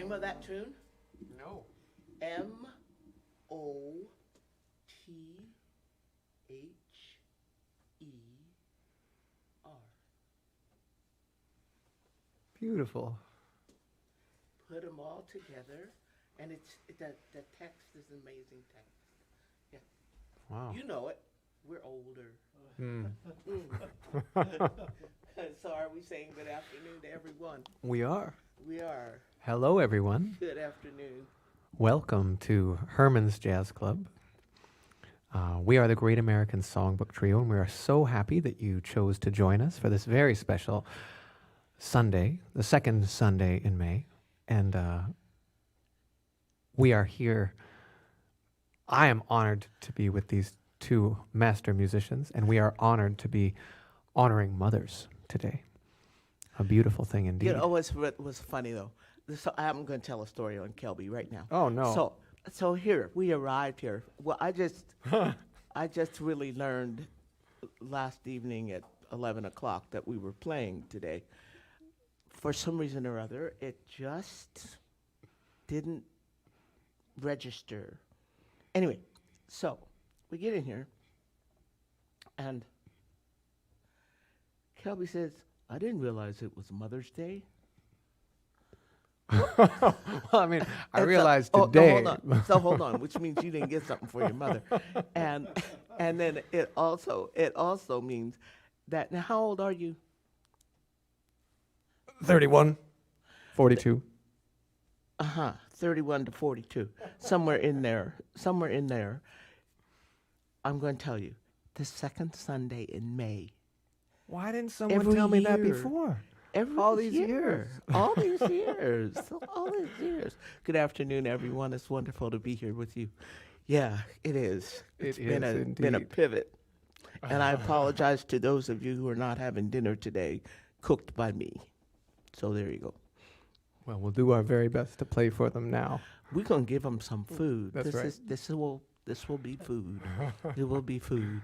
name of that tune? No. Mother. Beautiful. Put them all together, and the text is amazing text. Yeah. Wow. You know it. We're older. Mm. So are we saying good afternoon to everyone? We are. We are. Hello, everyone. Good afternoon. Welcome to Herman's Jazz Club. We are the Great American Songbook Trio, and we are so happy that you chose to join us for this very special Sunday, the second Sunday in May. And we are here. I am honored to be with these two master musicians, and we are honored to be honoring mothers today. A beautiful thing indeed. You know what's was funny though? I'm going to tell a story on Kelby right now. Oh no! So here we arrived here. Well, I just really learned last evening at 11 o'clock that we were playing today. For some reason or other, it just didn't register. Anyway, so we get in here, and Kelby says, "I didn't realize it was Mother's Day." Well, I mean, I And realized no, today. hold on, which means you didn't get something for your mother, and then it also means that. Now, how old are you? 31, 42. 31 to 42, somewhere in there. I'm going to tell you, the second Sunday in May. Why didn't someone Every tell me that year. before? All these years. All these years. All these years. Good afternoon, everyone. It's wonderful to be here with you. Yeah, it is. It's been a pivot. And I apologize to those of you who are not having dinner today, cooked by me. So there you go. Well, we'll do our very best to play for them now. We're going to give them some food. That's right. This will be food. It will be food.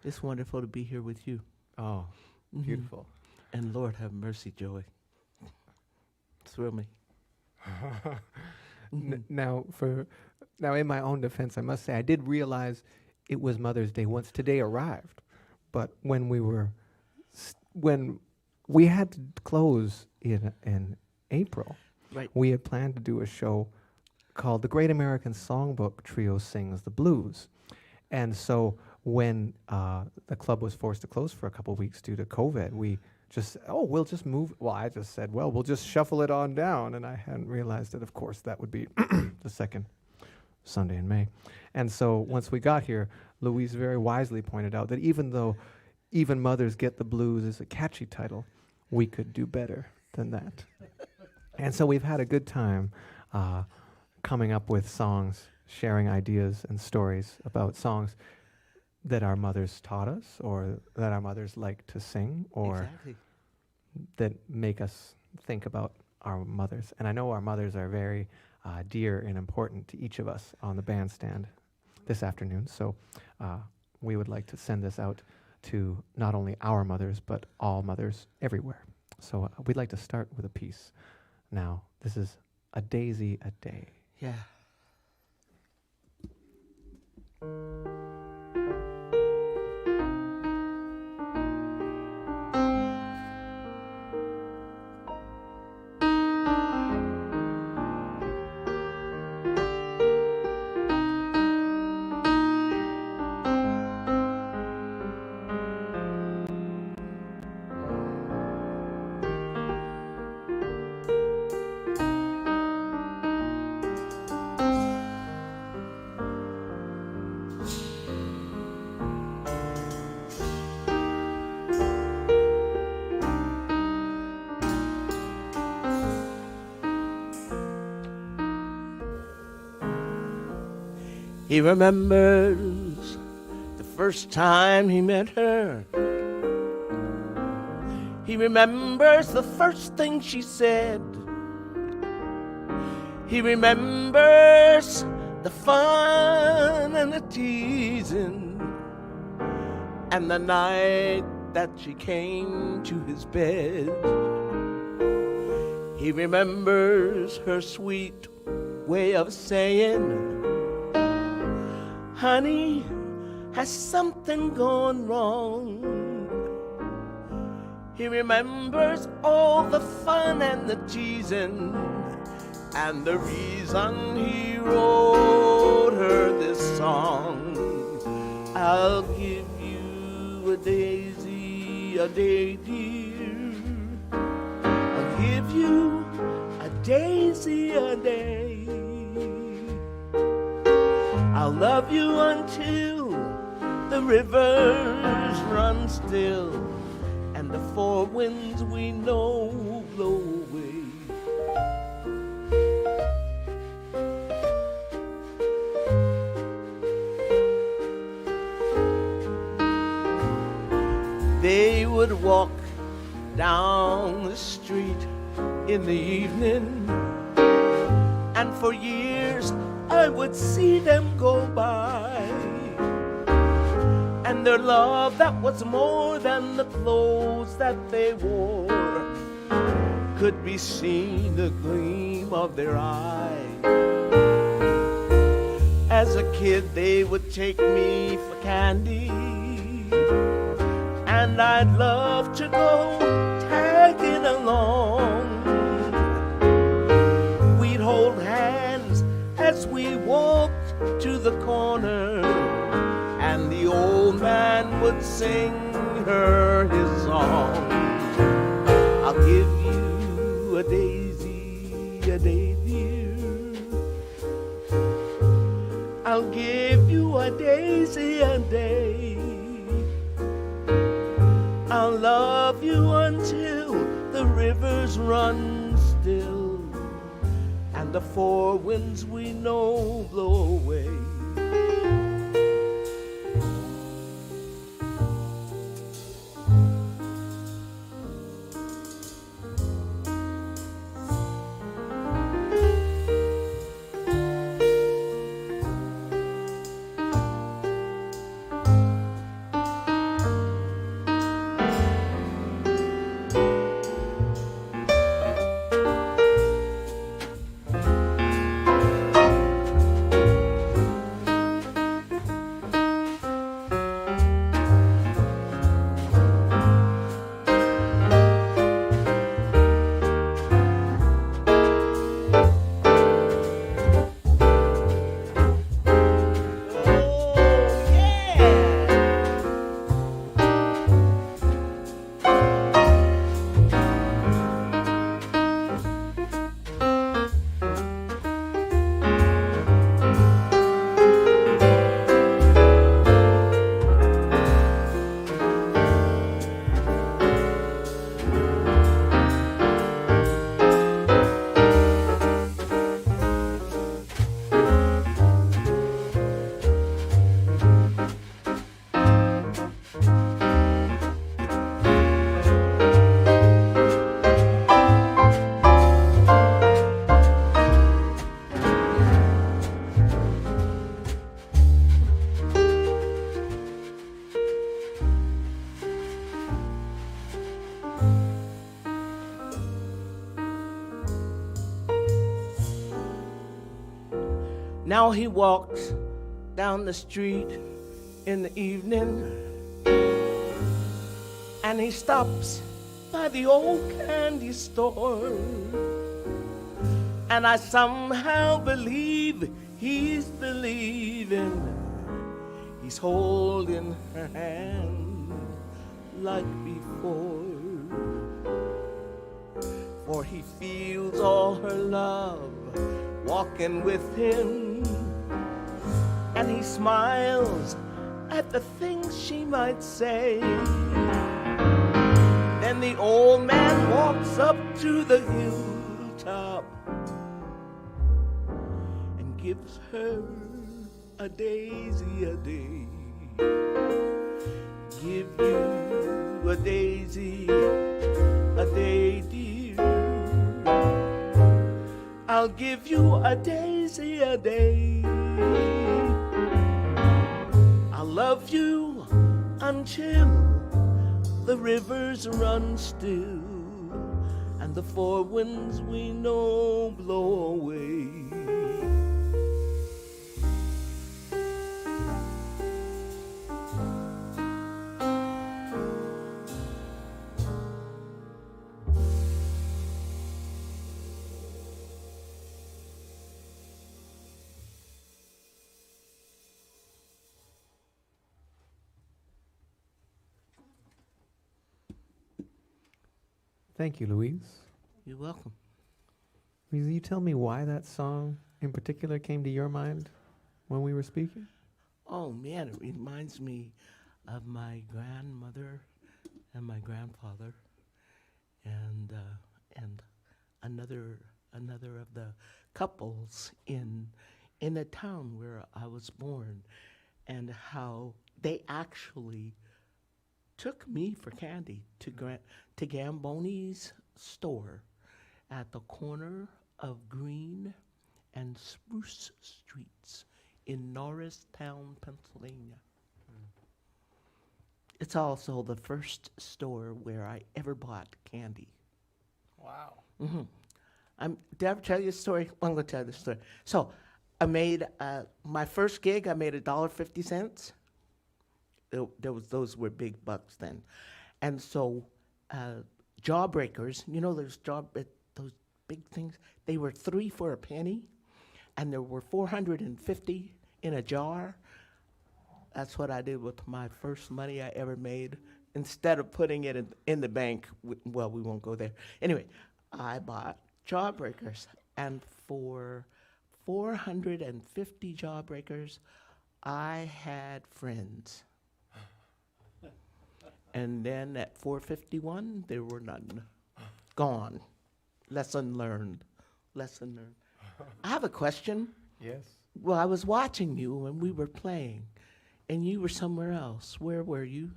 It's wonderful to be here with you. Oh, beautiful. And Lord have mercy, Joey. Thrill me. Now, in my own defense, I must say I did realize it was Mother's Day once today arrived, but when we had to close in April, Right. we had planned to do a show called the Great American Songbook Trio Sings the Blues, and so when the club was forced to close for a couple of weeks due to COVID, we'll just move. Well, I just said, well, we'll just shuffle it on down. And I hadn't realized that, of course, that would be the second Sunday in May. And so once we got here, Louise very wisely pointed out that even though Even Mothers Get the Blues is a catchy title, we could do better than that. And so we've had a good time coming up with songs, sharing ideas and stories about songs that our mothers taught us, or that our mothers like to sing, or Exactly. that make us think about our mothers. And I know our mothers are very dear and important to each of us on the bandstand this afternoon. So we would like to send this out to not only our mothers, but all mothers everywhere. So we'd like to start with a piece. Now, this is A Daisy a Day. Yeah. He remembers the first time he met her. He remembers the first thing she said. He remembers the fun and the teasing, and the night that she came to his bed. He remembers her sweet way of saying, honey, has something gone wrong? He remembers all the fun and the teasing, and the reason he wrote her this song. I'll give you a daisy a day, dear. I'll give you a daisy a day. I'll love you until the rivers run still and the four winds we know blow away. They would walk down the street in the evening, and for years I would see them go by, and their love that was more than the clothes that they wore could be seen the gleam of their eye. As a kid they would take me for candy, and I'd love to go tagging along. We'd hold hands as we walked to the corner, and the old man would sing her his song. I'll give you a daisy a day, dear. I'll give you a daisy a day. I'll love you until the rivers run still and the four winds we know blow away. Now he walks down the street in the evening, and he stops by the old candy store, and I somehow believe he's believing. He's holding her hand like before, for he feels all her love walking with him, and he smiles at the things she might say. Then the old man walks up to the hilltop and gives her a daisy a day. Give you a daisy a day, dear. I'll give you a daisy a day. I'll love you until the rivers run still and and the four winds we know blow away. Thank you, Louise. You're welcome. Will you tell me why that song in particular came to your mind when we were speaking? Oh man, it reminds me of my grandmother and my grandfather, and another of the couples in the town where I was born, and how they actually took me for candy to Gamboni's store at the corner of Green and Spruce Streets in Norristown, Pennsylvania. It's also the first store where I ever bought candy. Wow. Did I ever tell you a story? Well, I'm going to tell you the story. So I made my first gig. I made $1.50. Those were big bucks then, and so Jawbreakers. You know, those big things. They were 3 for a penny, and there were 450 in a jar. That's what I did with my first money I ever made. Instead of putting it in the bank, well, we won't go there. Anyway, I bought Jawbreakers, and for 450 Jawbreakers, I had friends. And then at 4:51, there were none. Gone. Lesson learned. Lesson learned. I have a question. Yes. Well, I was watching you when we were playing, and you were somewhere else. Where were you?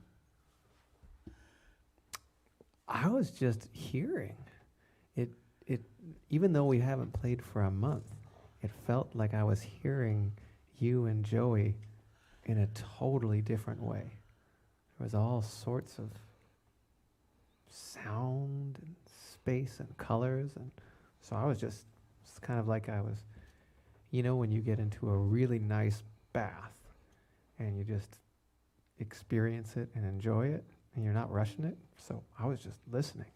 I was just hearing it. Even though we haven't played for a month, it felt like I was hearing you and Joey in a totally different way. There was all sorts of sound and space and colors, and so I was just, it's kind of like I was, you know, when you get into a really nice bath and you just experience it and enjoy it and you're not rushing it. So I was just listening.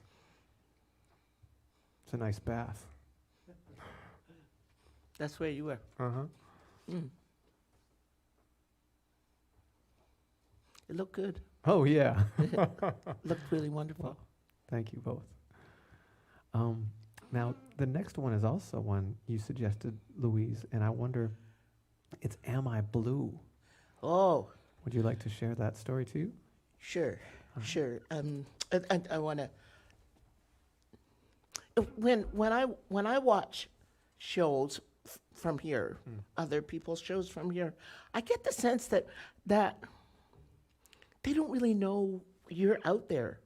It's a nice bath. That's where you were. Mm. It looked good. Oh yeah. Looked really wonderful. Thank you both. Now, the next one is also one you suggested, Louise, and I wonder, it's Am I Blue? Oh, Would you like to share that story too? sure, sure. I want to. When I watch shows from here, other people's shows from here, I get the sense that they don't really know you're out there.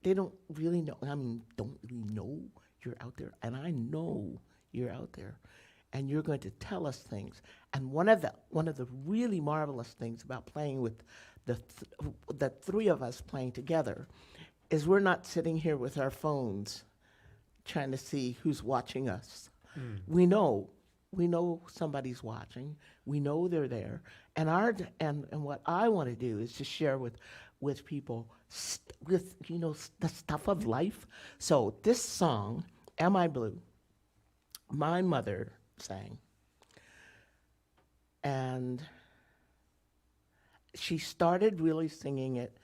They don't really know. Don't really know you're out there, and I know you're out there, and you're going to tell us things. And one of the really marvelous things about playing with the three of us playing together is we're not sitting here with our phones trying to see who's watching us. We know somebody's watching. We know they're there, and what I want to do is to share with people with the stuff of life. So this song, Am I Blue, my mother sang, and she started really singing it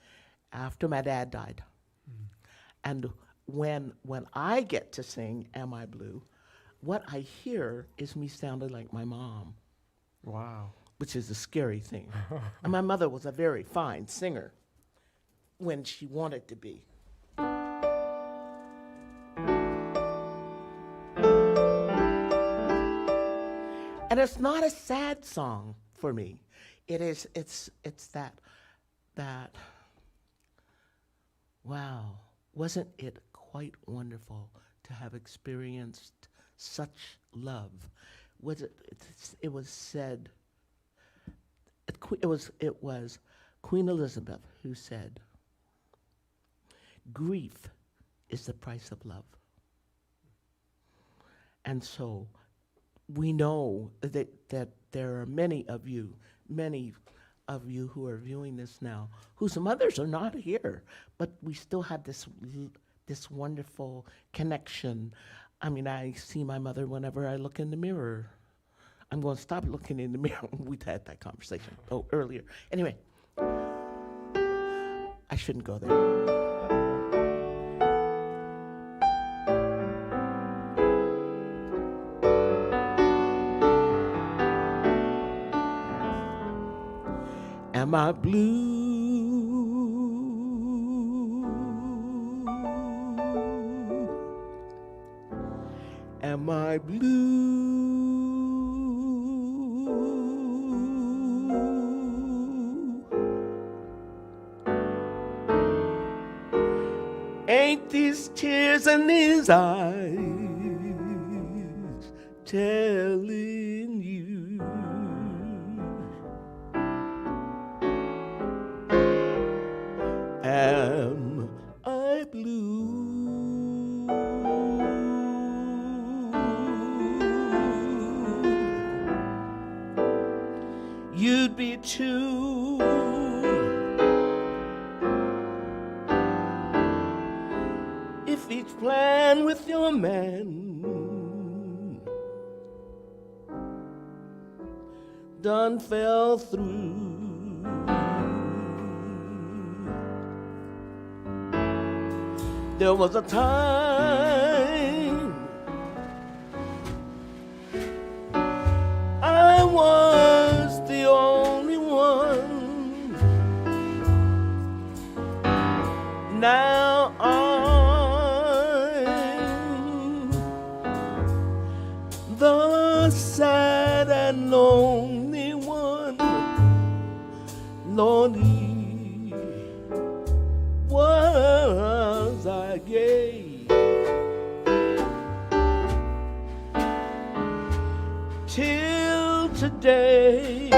after my dad died. And when I get to sing Am I Blue, what I hear is me sounding like my mom. Wow. Which is a scary thing. And my mother was a very fine singer when she wanted to be. And it's not a sad song for me. It's that wow, wasn't it quite wonderful to have experienced such love? It was said, it was Queen Elizabeth who said, grief is the price of love. And so we know that there are many of you who are viewing this now, whose mothers are not here, but we still have this wonderful connection. I mean, I see my mother whenever I look in the mirror. I'm going to stop looking in the mirror. We've had that conversation earlier. Anyway, I shouldn't go there. Am I blue? Am I blue? Ain't these tears in these eyes telling you? Am I blue? You'd be too. If each plan with your man done fell through. There was a time I was the only one. Now I'm the sad and lonely one. Lonely was I gay till today.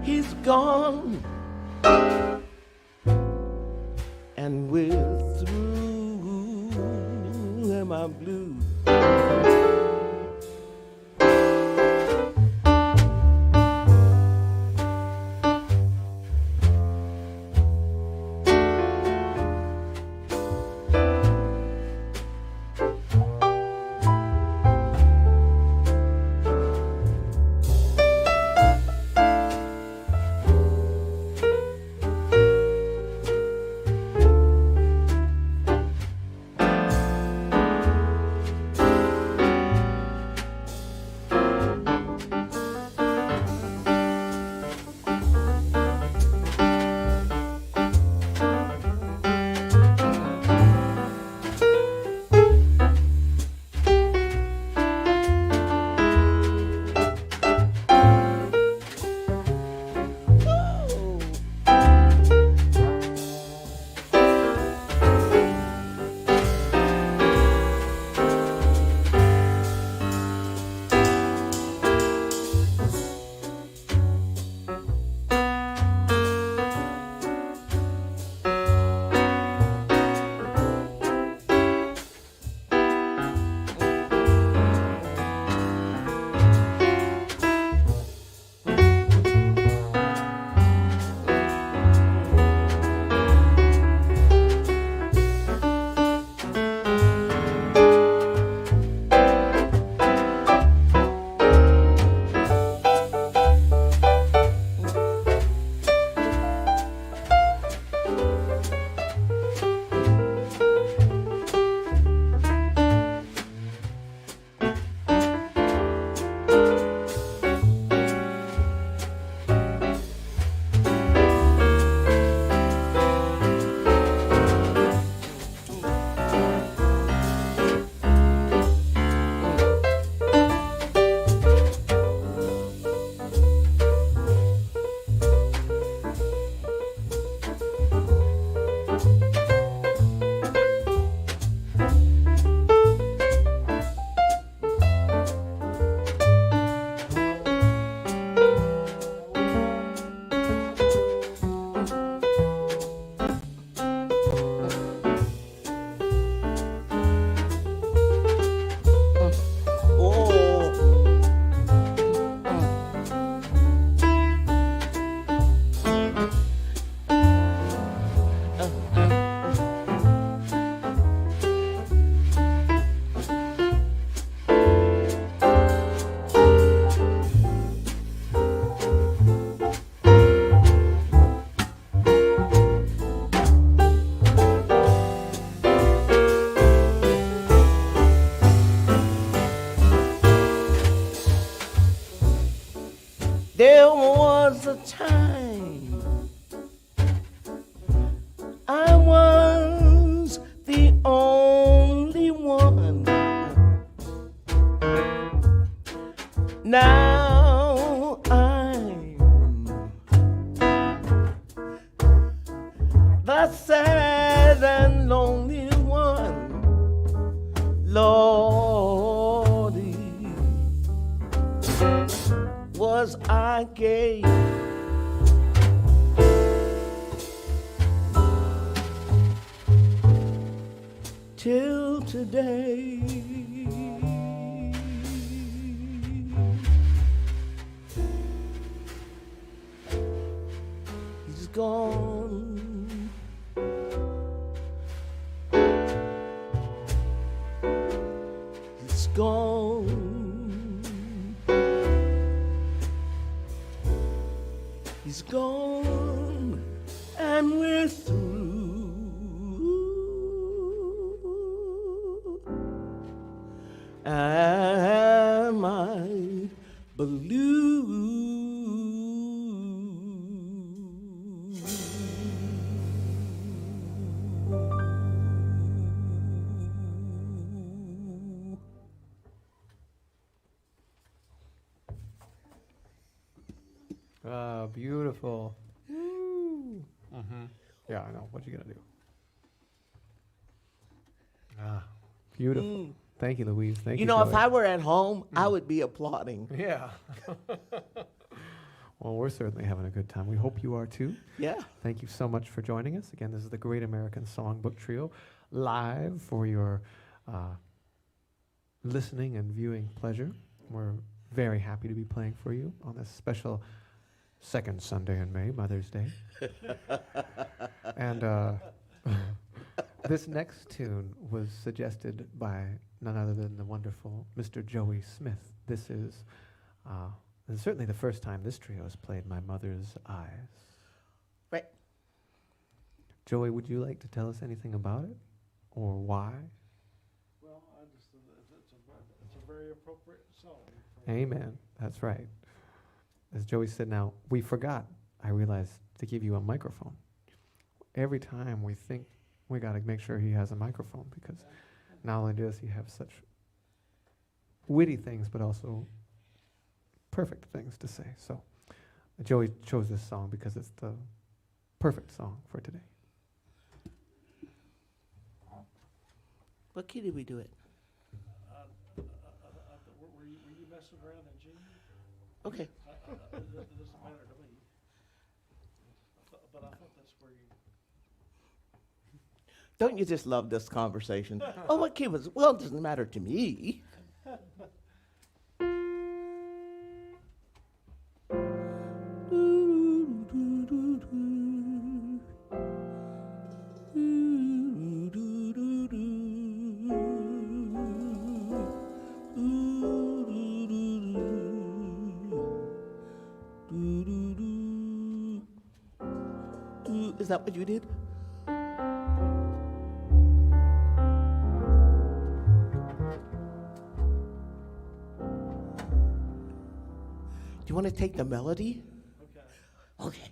He's gone and we're through. Am I blue? time I was the only one. Now I'm the sad and lonely one. Lordy, was I gay? Till today. He's gone. He's gone. He's gone, and we're through. Am I blue? Ah, beautiful. Mm-hmm. Yeah, I know. What you gonna do? Ah, beautiful. Thank you, Louise. Thank you. You know, if Joey. I were at home, I would be applauding. Yeah. Well, we're certainly having a good time. We hope you are too. Yeah. Thank you so much for joining us. Again, this is the Great American Songbook Trio, live for your listening and viewing pleasure. We're very happy to be playing for you on this special second Sunday in May, Mother's Day. And this next tune was suggested by none other than the wonderful Mr. Joey Smith. This is and certainly the first time this trio has played My Mother's Eyes. Right. Joey, would you like to tell us anything about it or why? Well, I just it's a very appropriate song. Amen. That's right. As Joey said, now, we forgot, I realized, to give you a microphone. Every time we think we got to make sure he has a microphone because not only does he have such witty things, but also perfect things to say. So Joey chose this song because it's the perfect song for today. What key did we do it? Were you messing around in G? Okay. It doesn't matter to me. But I thought that's where you. Don't you just love this conversation? Oh, what key was? Well, it doesn't matter to me. Is that what you did? Do you want to take the melody? Okay. Okay.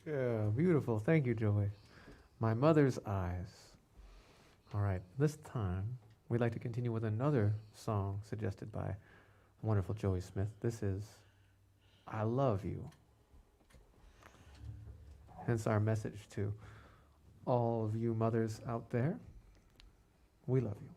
Yeah, beautiful. Thank you, Joey. My Mother's Eyes. All right, this time we'd like to continue with another song suggested by wonderful Joey Smith. This is I Love You. Hence our message to all of you mothers out there. We love you.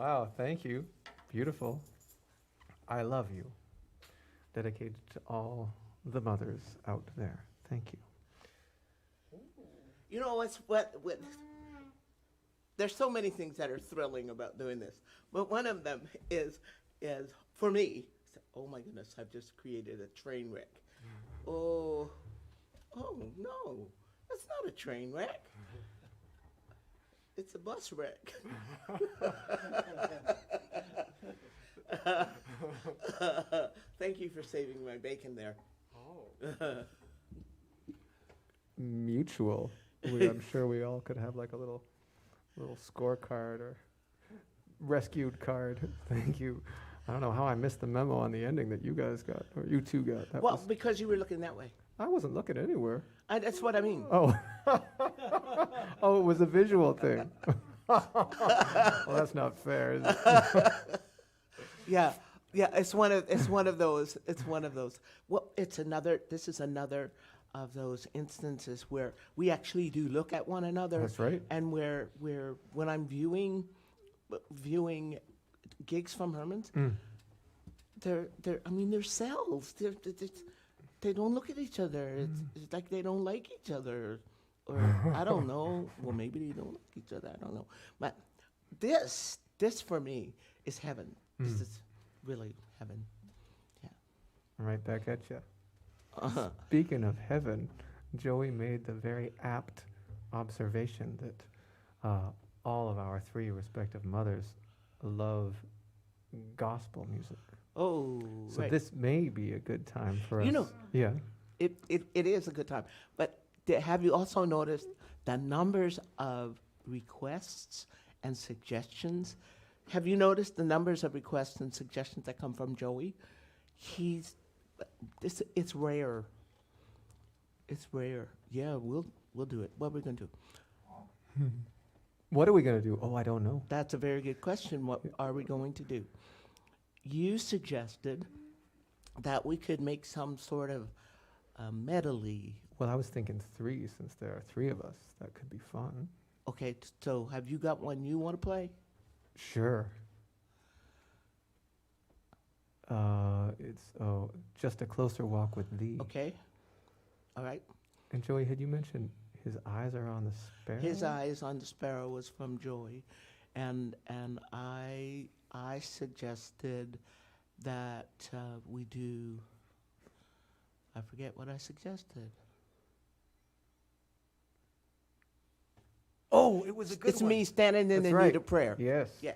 Wow, thank you. Beautiful. I love you. Dedicated to all the mothers out there. Thank you. You know, what there's so many things that are thrilling about doing this, but one of them is for me, oh my goodness, I've just created a train wreck. Oh no, that's not a train wreck. It's a bus wreck. Thank you for saving my bacon there. Oh. Mutual. I'm sure we all could have like a little scorecard or rescued card. Thank you. I don't know how I missed the memo on the ending that you guys got, or you two got. That Well, was, because you were looking that way. I wasn't looking anywhere. That's what I mean. Oh. Oh, it was a visual thing. Well, that's not fair, is it? Yeah, it's one of those. Well, this is another of those instances where we actually do look at one another. That's right. And where when I'm viewing gigs from Herman's, they're selves. They don't look at each other. It's like they don't like each other, or I don't know. Well, maybe they don't like each other. I don't know. But this for me is heaven. This is really heaven. Yeah. Right back at you. Speaking of heaven, Joey made the very apt observation that all of our three respective mothers love gospel music. Oh, So right. this may be a good time for us. You know- Yeah. It is a good time. But have you also noticed the numbers of requests and suggestions? Have you noticed the numbers of requests and suggestions that come from Joey? It's rare. It's rare. Yeah, we'll do it. What are we gonna do? What are we going to do? Oh, I don't know. That's a very good question. What are we going to do? You suggested that we could make some sort of medley. Well, I was thinking 3, since there are 3 of us. That could be fun. Okay, so have you got one you want to play? Sure. It's Just a Closer Walk with Thee. Okay. All right. And Joey, had you mentioned His Eyes Are on the Sparrow? His Eyes on the Sparrow was from Joy, and I suggested that we do. I forget what I suggested. Oh, it was a good It's one. me standing in That's the right. need of prayer. Yes. Yeah.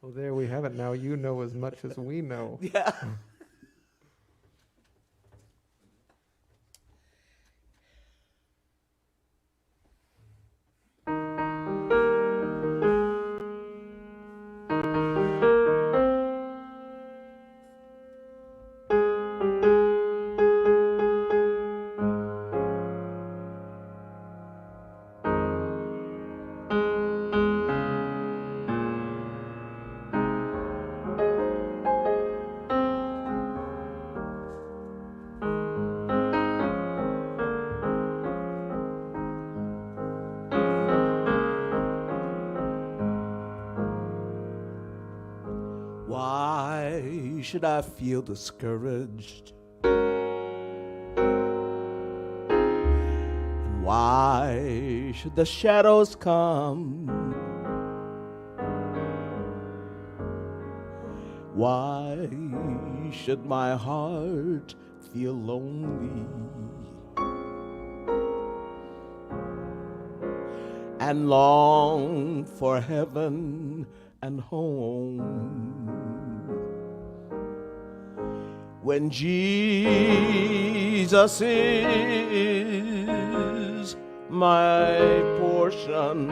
Well, there we have it. Now you know as much as we know. Yeah. Why should I feel discouraged? And why should the shadows come? Why should my heart feel lonely and long for heaven and home? When Jesus is my portion,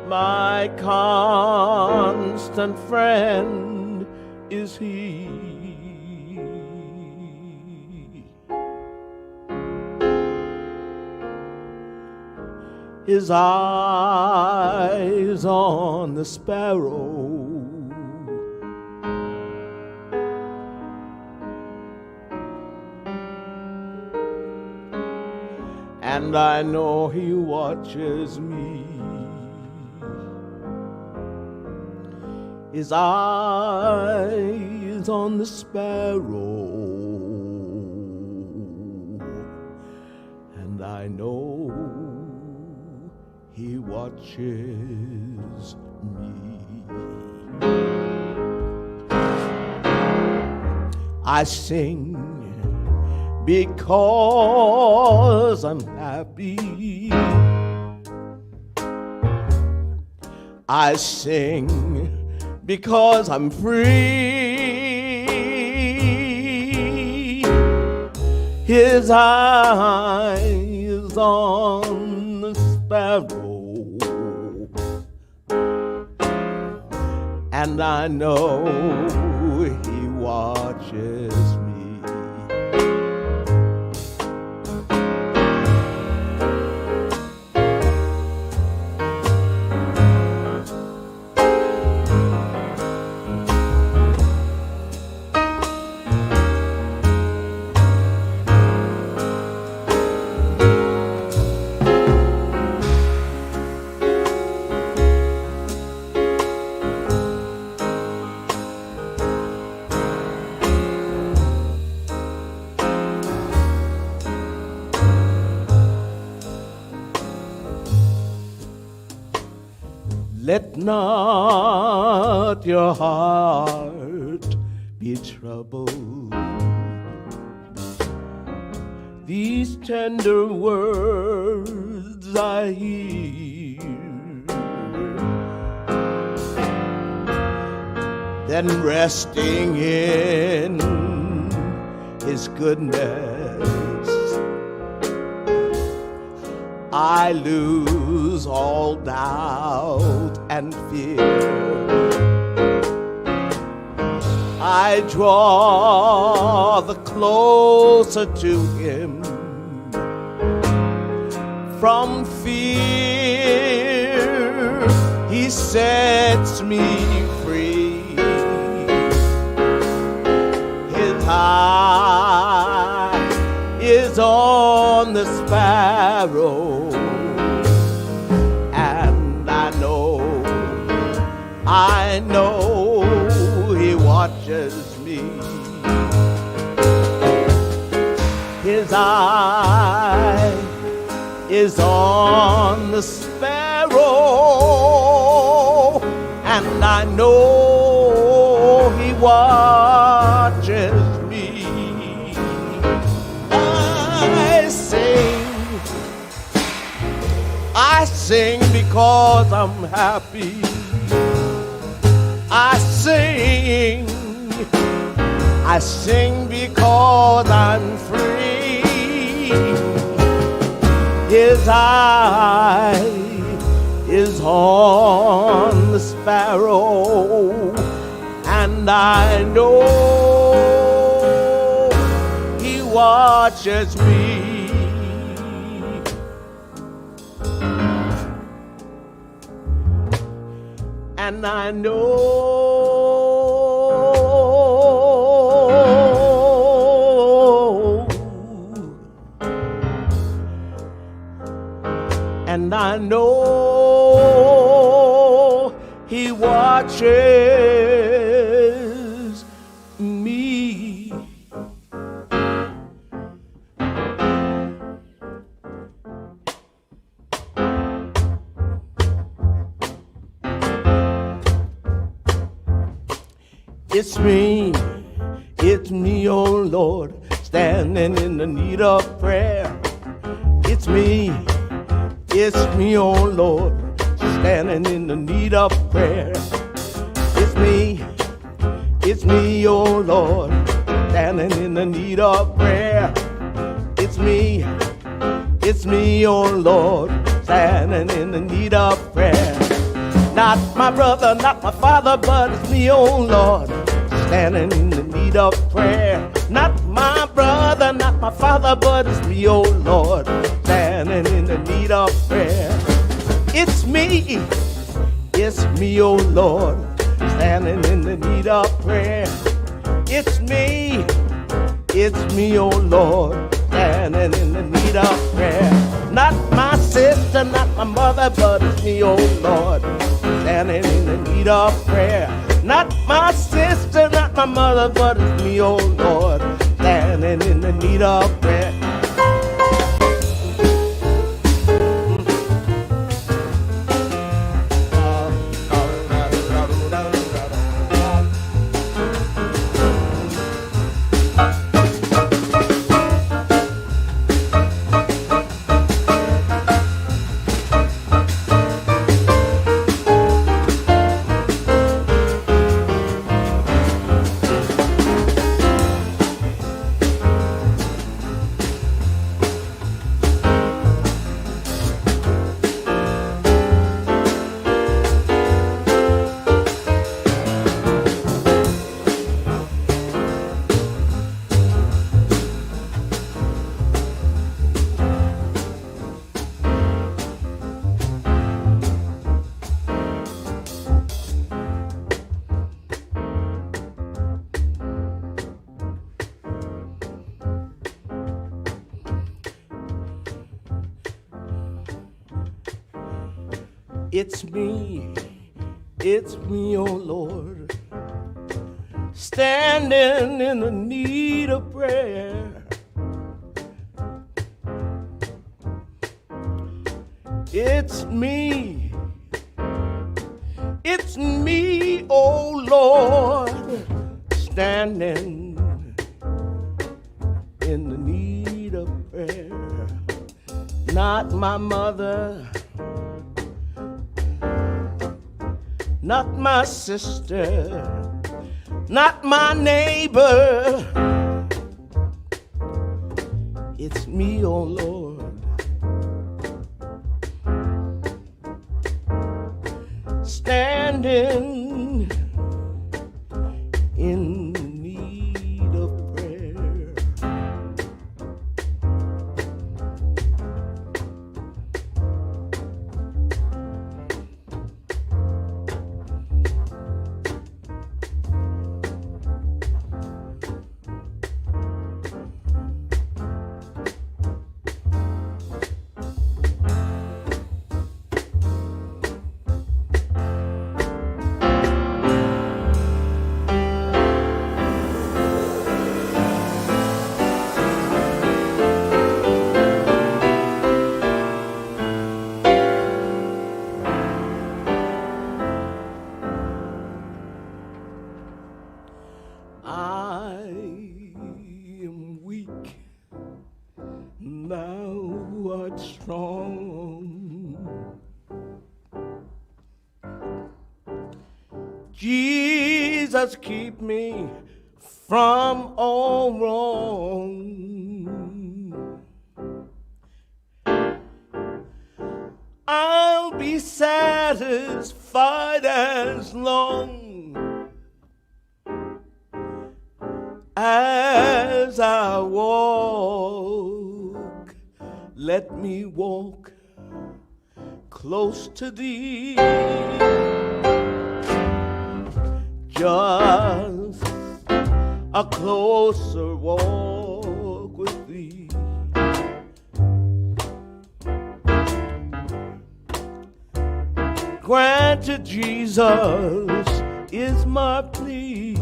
my constant friend is He. His eyes on the sparrow, and I know he watches me. His eyes on the sparrow, and I know he watches me. I sing because I'm happy. I sing because I'm free. His eyes on the sparrow, and I know he watches me. Let not your heart be troubled. These tender words I hear, then resting in his goodness, I lose all doubt and fear. I draw the closer to him from fear. He sets me free. His eye is on the sparrow, and I know he watches me. His eye is on the sparrow, and I know he watches me. I sing because I'm happy. I sing because I'm free. His eye is on the sparrow, and I know he watches me. And I know he watches me. It's me, oh Lord, standing in the need of prayer. It's me, oh Lord, standing in the need of prayer. It's me, oh Lord, standing in the need of prayer. It's me, oh Lord, standing in the need of prayer. Not my brother, not my father, but it's me, oh Lord, standing in the need of prayer. Not my brother, not my father, but it's me, oh Lord, standing in the need of prayer. It's me, oh Lord, standing in the need of prayer. It's me, oh Lord, standing in the need of prayer. Not my sister, not my mother, but it's me, oh Lord, standing in the need of prayer. Not my sister, not my mother, but it's me, oh Lord, standing in the need of prayer. It's me, oh Lord, standing in the need of prayer. It's me, oh Lord, standing in the need of prayer. Not my mother, not my sister, not my neighbor. It's me, oh Lord, standing in need of prayer. Jesus, keep me from all wrong. I'll be satisfied as long as I walk. Let me walk close to thee. Just a closer walk with thee. Granted, Jesus is my plea.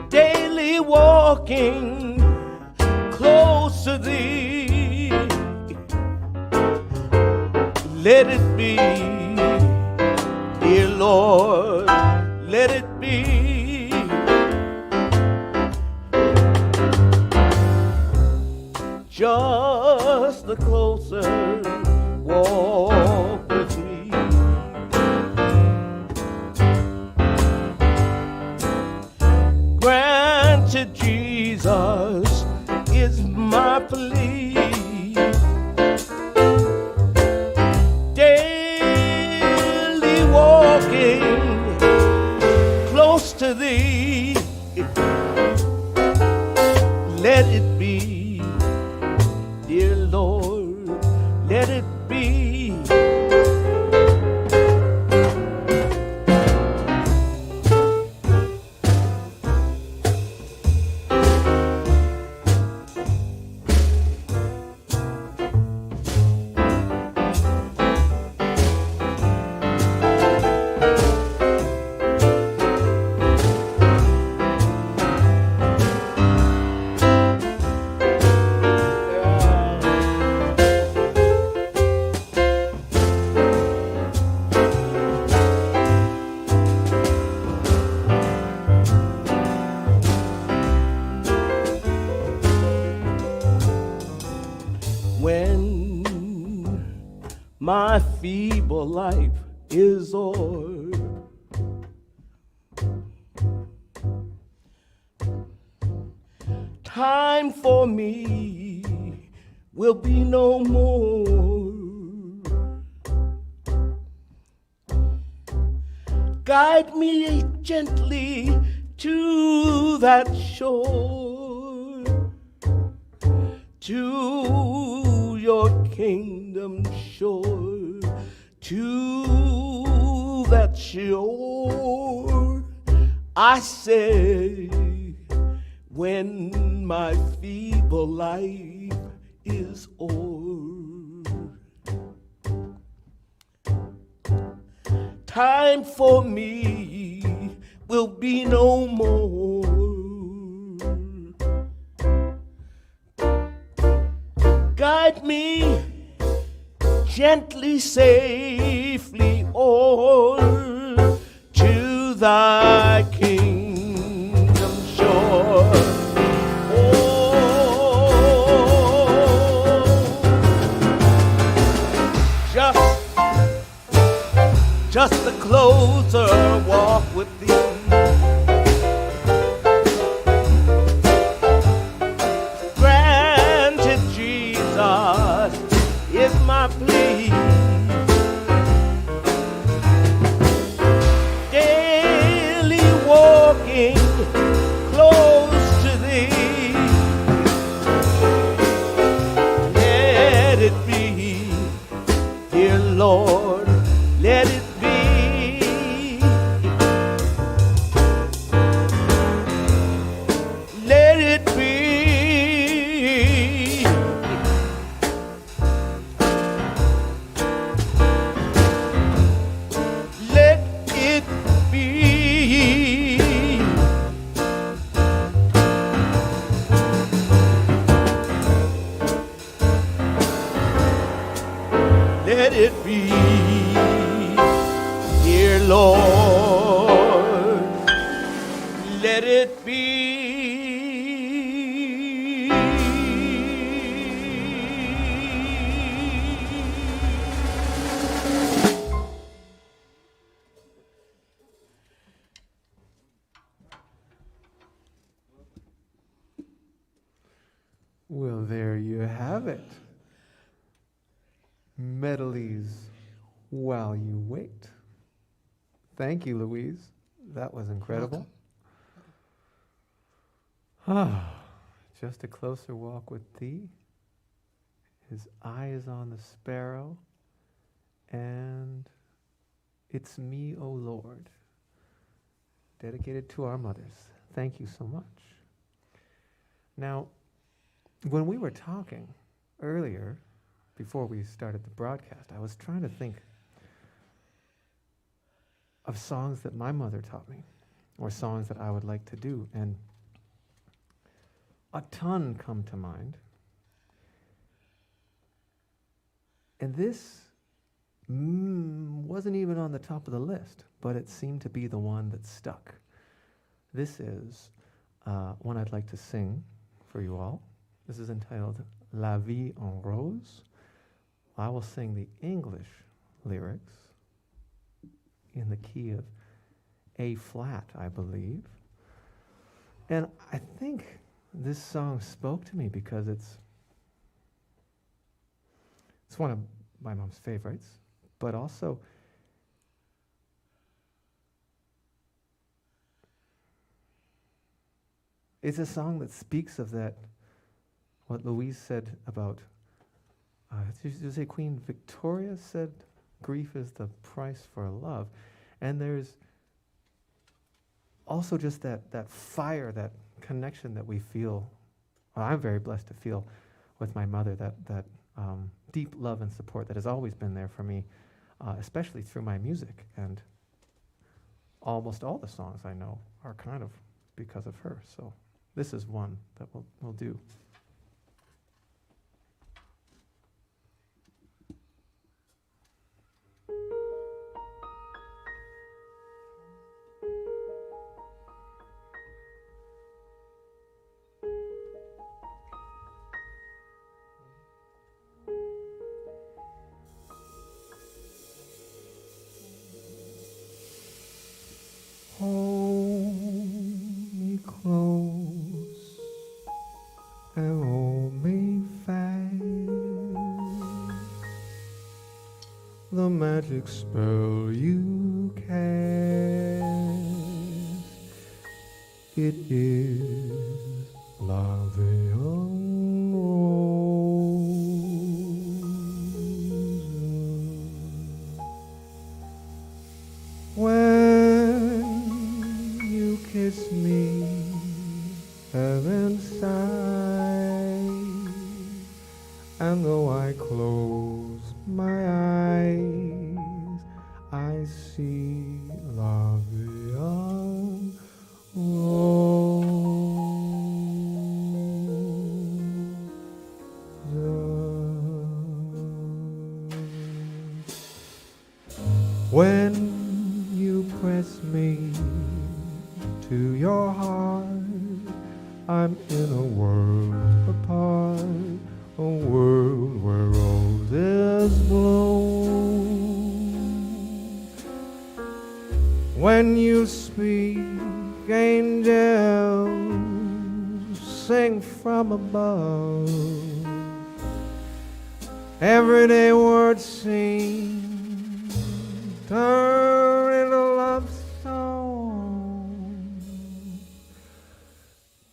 Daily walking close to thee. Let it be, dear Lord, let it be. Just the closer walk with me. Granted, Jesus is my plea. To thee, let it be, dear Lord, let it be. my feeble life is o'er. Time for me will be no more. Guide me gently to that shore, to your kingdom shore, to that shore. I say, when my feeble life is o'er. Time for me will be no more. Guide me gently, safely o'er to thy kingdom shore. Just a closer walk with thee. Granted, Jesus, is my plea. Daily walking close to thee. Let it be, dear Lord, let it be. Let it be. Let it be. Let it be. Dear Lord, let it be. Well, there you have it. Medleys while you wait. Thank you, Louise. That was incredible. Ah, just a closer walk with thee. His eye is on the sparrow, and it's me, O Lord. Dedicated to our mothers. Thank you so much. Now, when we were talking earlier, before we started the broadcast, I was trying to think of songs that my mother taught me, or songs that I would like to do, and a ton come to mind. And this wasn't even on the top of the list, but it seemed to be the one that stuck. This is one I'd like to sing for you all. This is entitled La Vie en Rose. I will sing the English lyrics in the key of A flat, I believe. And I think this song spoke to me because it's one of my mom's favorites, but also it's a song that speaks of that, what Louise said about, did you say Queen Victoria said, grief is the price for love. And there's also just that fire, that connection that we feel, well, I'm very blessed to feel with my mother, that deep love and support that has always been there for me, especially through my music. And almost all the songs I know are kind of because of her. So this is one that we'll do. Hold me close and hold me fast. The magic spell you cast, it is love on roses. When you kiss me, heaven sighs, and though I close my eyes, I see love beyond roses. When you press me to your heart, I'm in a world apart, a world where roses bloom. When you speak, angels sing from above. Everyday words seem turn into love song.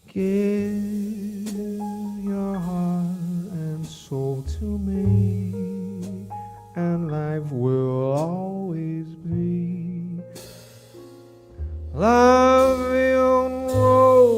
Give your heart and soul to me, and life will always be love on road.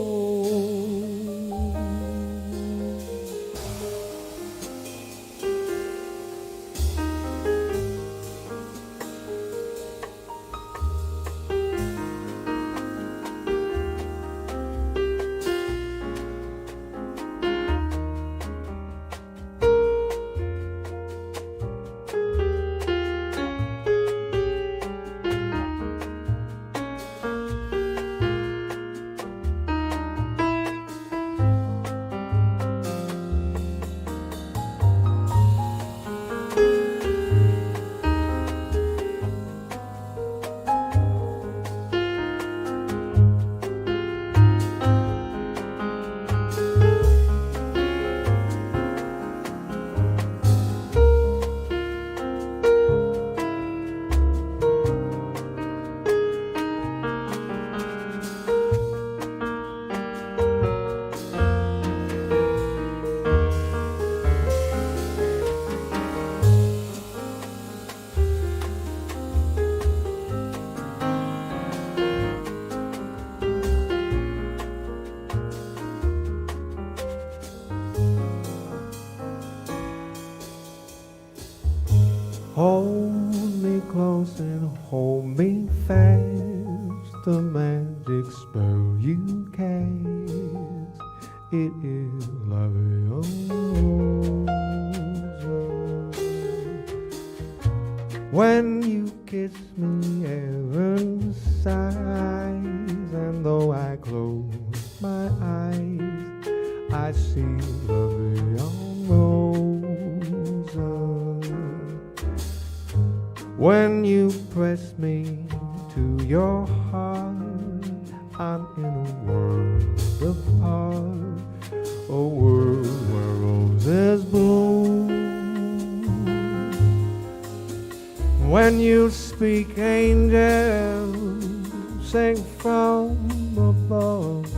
Hold me close and hold me fast. The magic spell you cast, it is love on roses. When you kiss me, heaven sighs, and though I close my eyes, I see love beyond roses. When you press me to your heart, I'm in a world apart, a world where roses bloom. When you speak, angels sing from above.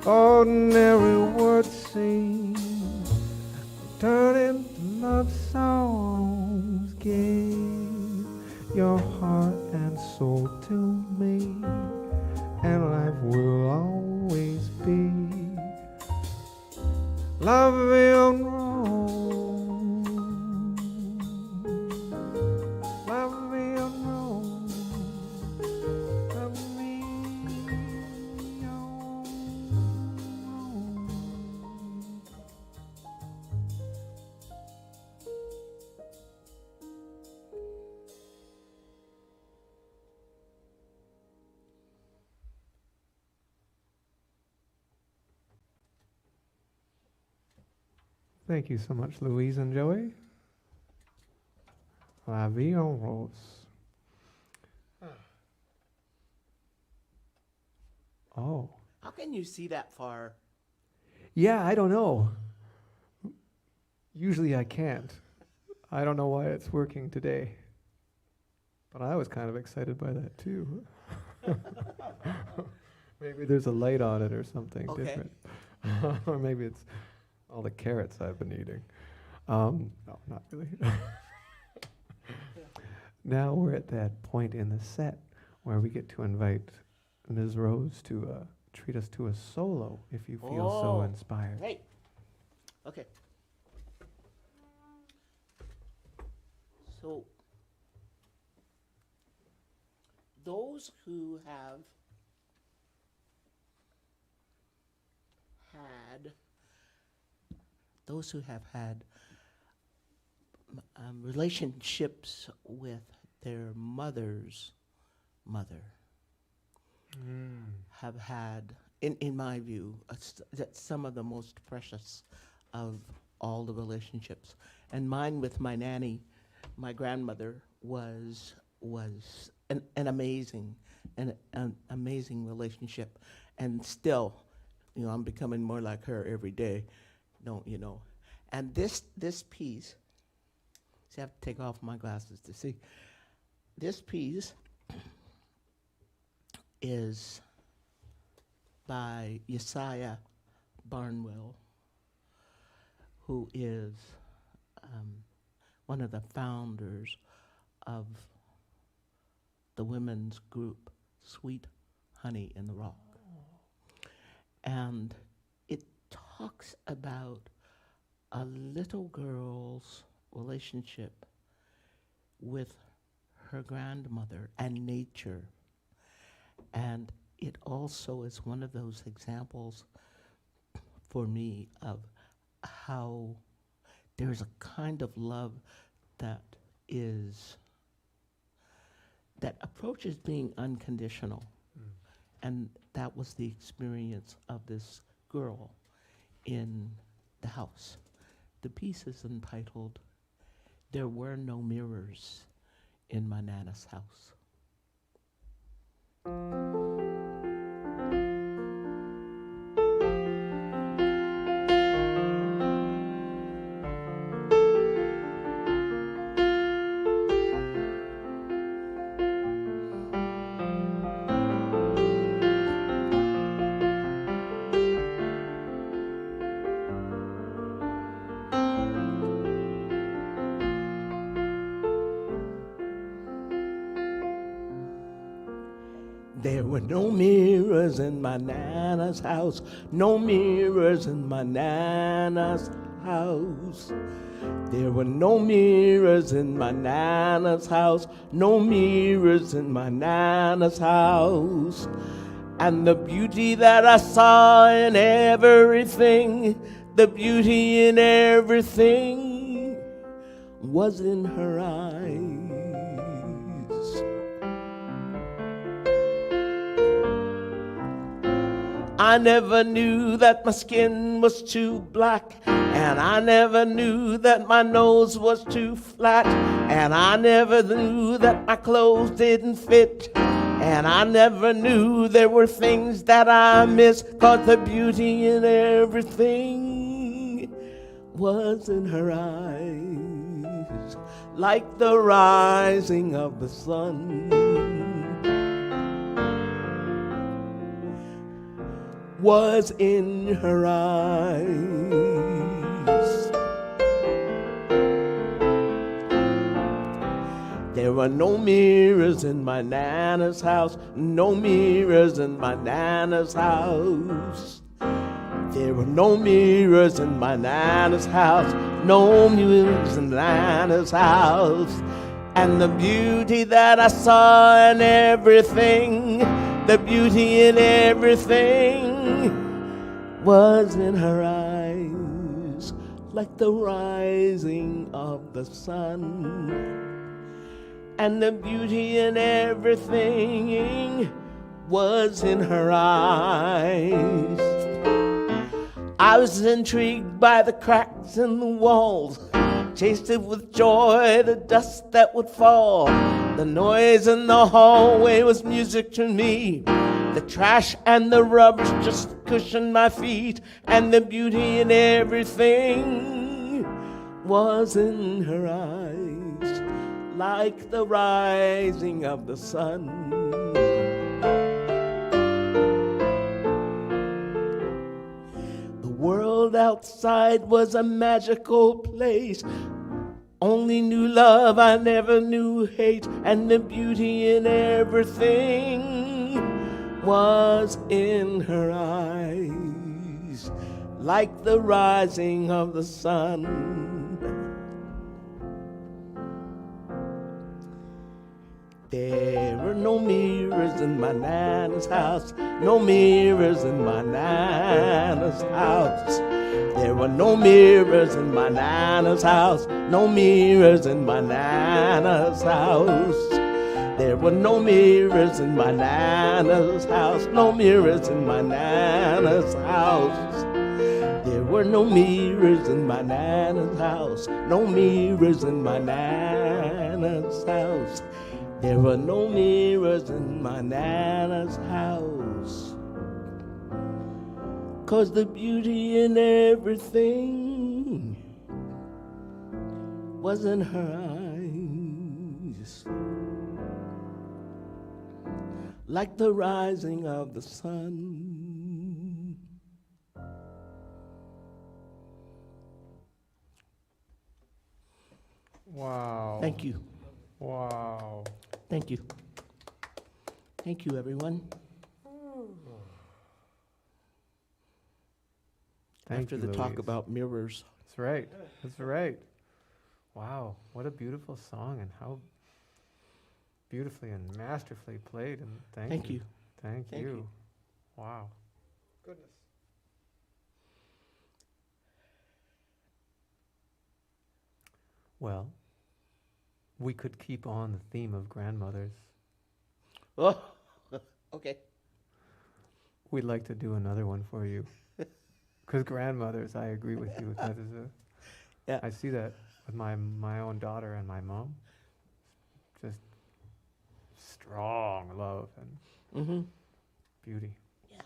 Ordinary words seem turn into love songs. Give your heart and soul to me, and life will always be love on road. Love on road. Love me on road. Thank you so much, Louise and Joey. La vie en rose. Oh. How can you see that far? Yeah, I don't know. Usually I can't. I don't know why it's working today. But I was kind of excited by that too. Maybe there's a light on it or something different. Or maybe it's all the carrots I've been eating. No, not really. Now we're at that point in the set where we get to invite Ms. Rose to treat us to a solo, if you feel so inspired. Great. Okay. So, those who have had relationships with their mother's mother have had, in my view, that's some of the most precious of all the relationships. And mine with my nanny, my grandmother, was an amazing relationship. And still, I'm becoming more like her every day, don't you know? And this piece, see, I have to take off my glasses to see. This piece is by Yesiah Barnwell, who is one of the founders of the women's group, Sweet Honey in the Rock. And it talks about a little girl's relationship with her grandmother and nature. And it also is one of those examples for me of how there's a kind of love that approaches being unconditional. And that was the experience of this girl in the house. The piece is entitled, "There Were No Mirrors in My Nana's House." There were no mirrors in my Nana's house, no mirrors in my Nana's house. There were no mirrors in my Nana's house, no mirrors in my Nana's house. And the beauty that I saw in everything, the beauty in everything was in her eyes. I never knew that my skin was too black, and I never knew that my nose was too flat, and I never knew that my clothes didn't fit, and I never knew there were things that I missed, 'cause the beauty in everything was in her eyes, like the rising of the sun was in her eyes. There were no mirrors in my Nana's house, no mirrors in my Nana's house. There were no mirrors in my Nana's house, no mirrors in Nana's house. And the beauty that I saw in everything, the beauty in everything was in her eyes, like the rising of the sun. And the beauty in everything was in her eyes. I was intrigued by the cracks in the walls, tasted with joy the dust that would fall. The noise in the hallway was music to me. The trash and the rubbish just cushioned my feet, and the beauty in everything was in her eyes, like the rising of the sun. The world outside was a magical place. Only knew love, I never knew hate, and the beauty in everything was in her eyes, like the rising of the sun. There were no mirrors in my Nana's house, no mirrors in my Nana's house. There were no mirrors in my Nana's house, no mirrors in my Nana's house. There were no mirrors in my Nana's house, no mirrors in my Nana's house. There were no mirrors in my Nana's house, no mirrors in my Nana's house. There were no mirrors in my Nana's house, 'cause the beauty in everything was in her eyes, like the rising of the sun. Wow. Thank you. Wow. Thank you. Thank you, everyone. Thank After you, the talk Louise. about mirrors. That's right. That's right. Wow, what a beautiful song, and how beautifully and masterfully played. And Thank you. Thank Thank you. you. Wow. Goodness. Well, we could keep on the theme of grandmothers. Oh, okay. We'd like to do another one for you. Because grandmothers, I agree with you. That is Yeah. I see that with my own daughter and my mom. Just strong love and Mm-hmm. beauty. Yeah.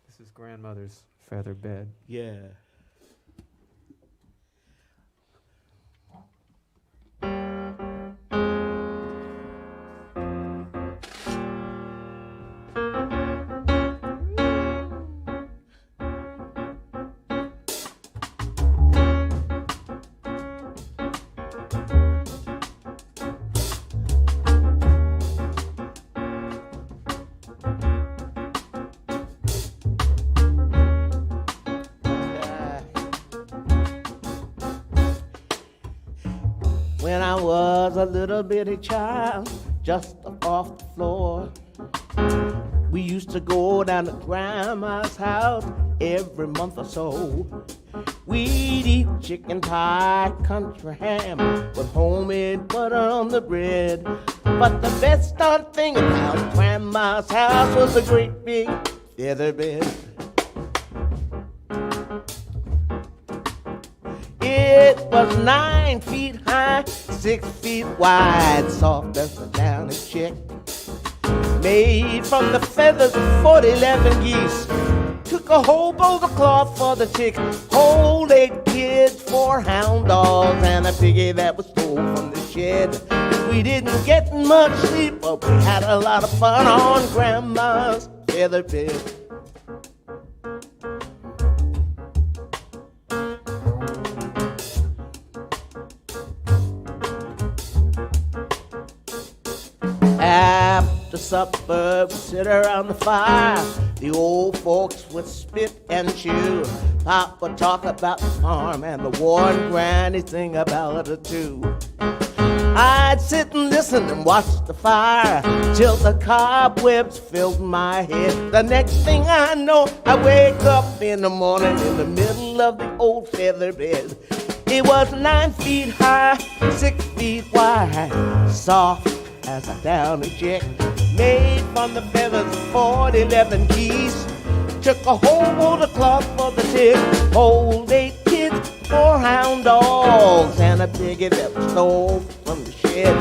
This is grandmother's feather bed. Yeah. When I was a little bitty child, just off the floor, we used to go down to Grandma's house every month or so. We'd eat chicken pie, country ham, with homemade butter on the bread. But the best darn thing about Grandma's house was a great big feather bed. It was 9 feet high, 6 feet wide, soft as a downy chick. Made from the feathers of 40-11 geese. Took a whole bowl of cloth for the chick. Whole 8 kids, 4 hound dogs, and a piggy that was stole from the shed. We didn't get much sleep, but we had a lot of fun on Grandma's feather bed. After supper, we sit around the fire. The old folks would spit and chew. Pop would talk about the farm and the war, and Granny sing about it too. I'd sit and listen and watch the fire till the cobwebs filled my head. The next thing I know, I wake up in the morning in the middle of the old feather bed. It was 9 feet high, 6 feet wide, soft as a downy chick, made from the feathers of 40-11 geese. Took a whole load of cloth for the tick, whole 8 kids, 4 hound dogs, and a piggy that was stole from the shed.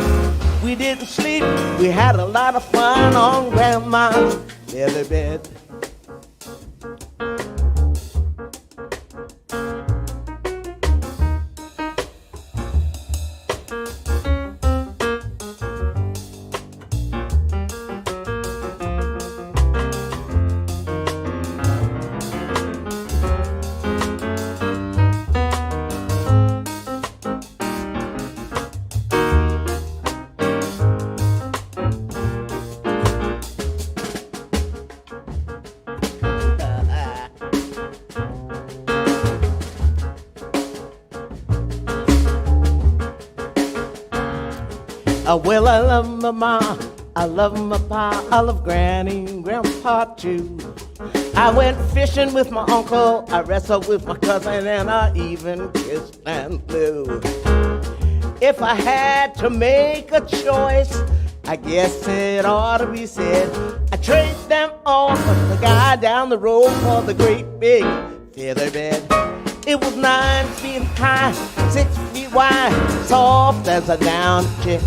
We didn't sleep, we had a lot of fun on Grandma's feather bed. Well, I love my ma, I love my pa, I love granny and grandpa too. I went fishing with my uncle, I wrestled with my cousin, and I even kissed and flew. If I had to make a choice, I guess it ought to be said, I trade them all for the guy down the road for the great big feather bed. It was 9 feet high, 6 feet wide, soft as a down chick.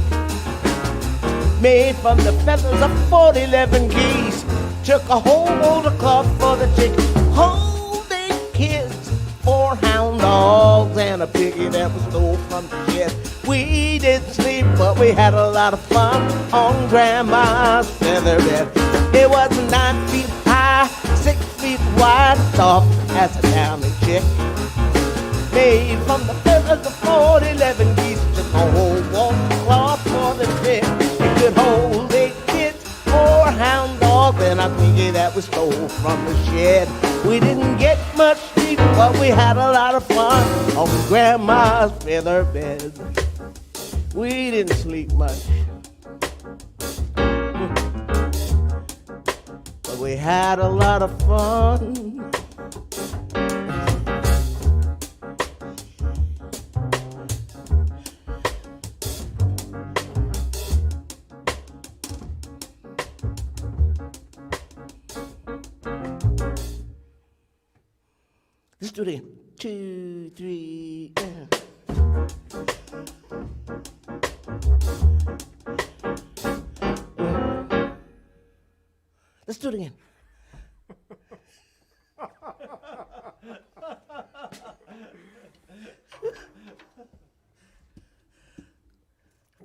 Made from the feathers of 4011 geese. Took a whole load of cloth for the chick. Holding kids, 4 hound dogs, and a piggy that was stole from the shed. We didn't sleep, but we had a lot of fun on Grandma's feather bed. It was 9 feet high, 6 feet wide, soft as a downy chick. Made from the feathers of 4011 geese. Took a whole wall of cloth for the chick. Could hold 8 kids, 4 hound dogs, and a piggy that was stole from the shed. We didn't get much sleep, but we had a lot of fun on Grandma's feather bed. We didn't sleep much, but we had a lot of fun. Let's do it again. 2, 3, Let's do it again.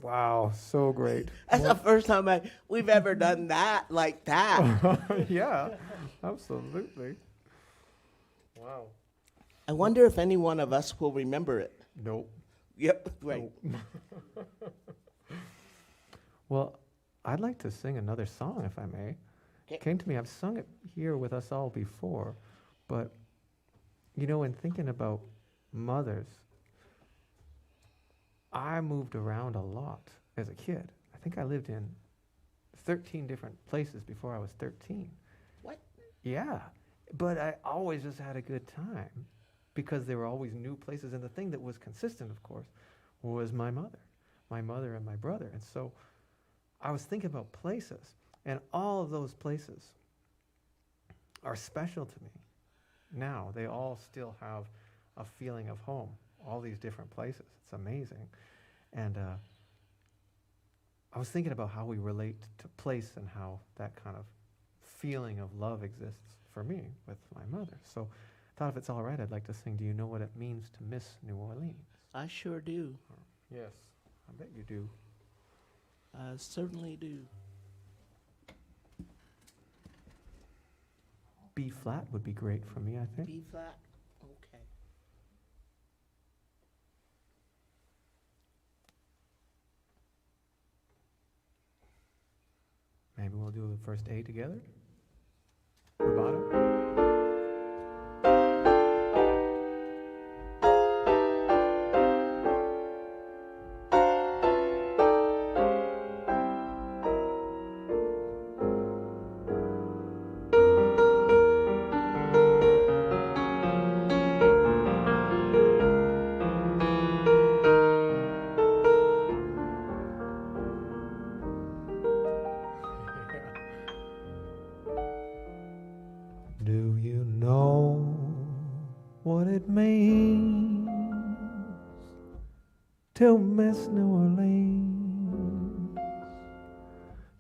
Wow, so great. That's the first time we've ever done that like that. Yeah, absolutely. Wow. I wonder if any one of us will remember it. Nope. Yep, right. Nope. Well, I'd like to sing another song, if I may. Okay. Came to me, I've sung it here with us all before, but, you know, in thinking about mothers, I moved around a lot as a kid. I think I lived in 13 different places before I was 13. What? Yeah, but I always just had a good time because there were always new places. And the thing that was consistent, of course, was my mother and my brother. And so I was thinking about places, and all of those places are special to me. Now, they all still have a feeling of home, all these different places. It's amazing. And I was thinking about how we relate to place and how that kind of feeling of love exists for me with my mother. So I thought if it's all right, I'd like to sing, Do You Know What It Means to Miss New Orleans? I sure do. Yes, I bet you do. I certainly do. B flat would be great for me, I think. B flat. Okay. Maybe we'll do the first A together. Rubato. Do you know what it means to miss New Orleans?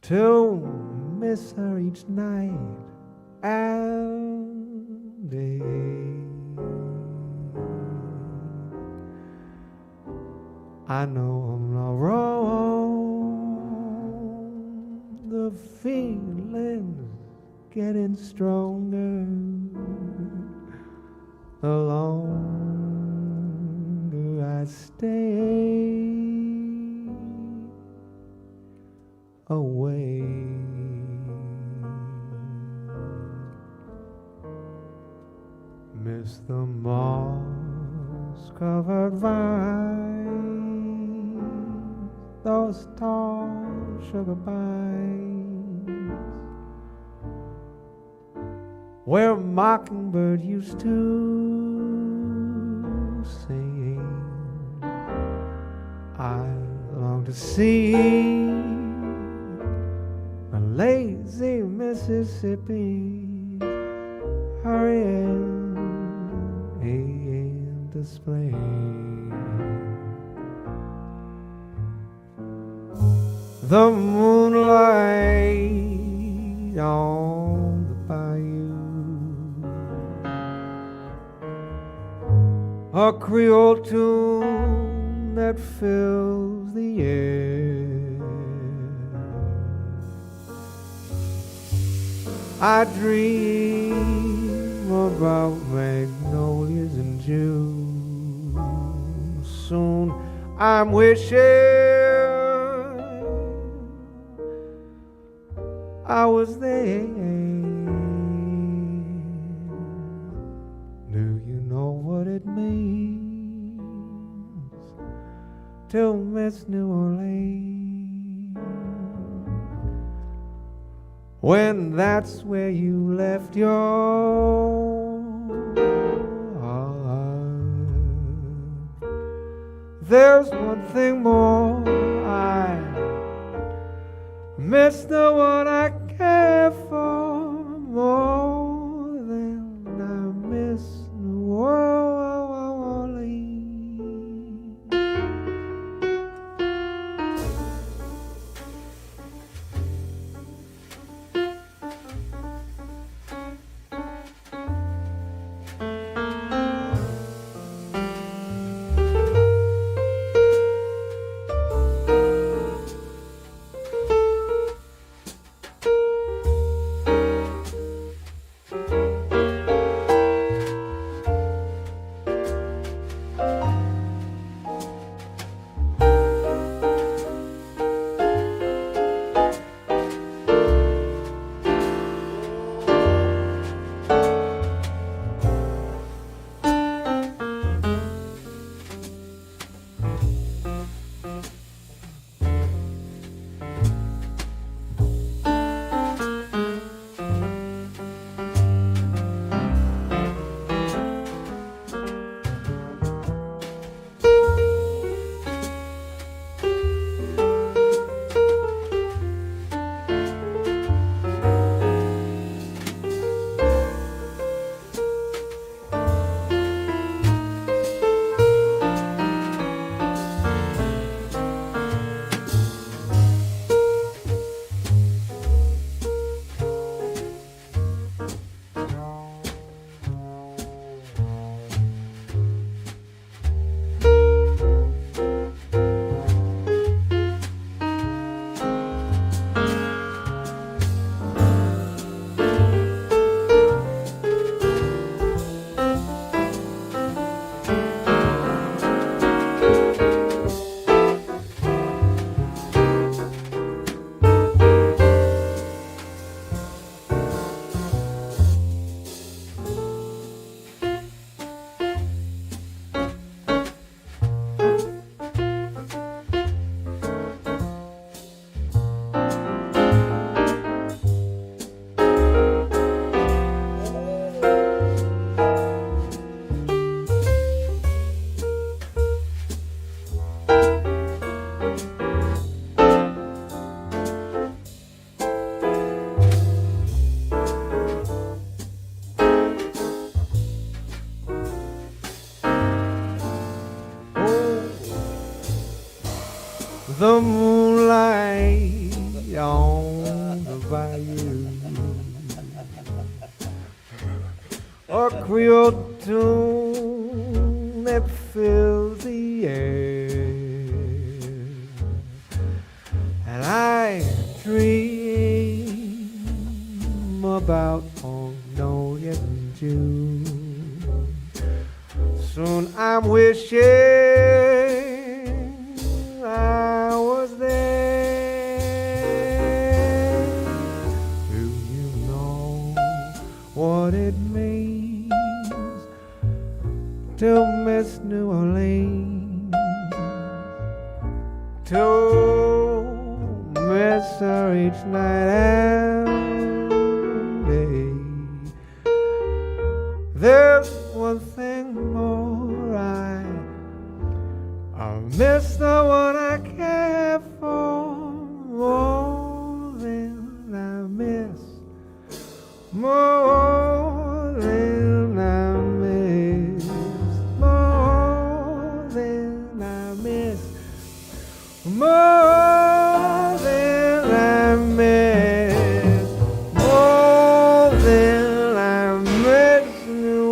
To miss her each night and day. I know I'm not wrong. The feeling's getting stronger the longer I stay away. Miss the moss-covered vines, those tall sugar pines, where a mockingbird used to sing. I long to see a lazy Mississippi hurrying into spring. The moonlight on the bayou, a Creole tune that fills the air. I dream about magnolias in June. Soon I'm wishing I was there. Do you know what it means to miss New Orleans, when that's where you left your heart? There's one thing more, I miss the one I care for more than I miss New Orleans. The moonlight on the by you. A Creole tune that fills the air, and I dream about Magnolia in June. Soon I'm wishing I was there. Do you know what it means to miss New Orleans? To miss her each night and day. There's one thing more, I miss the one I care for more than I miss, more than I miss, more than I miss, more than I miss, more than I miss New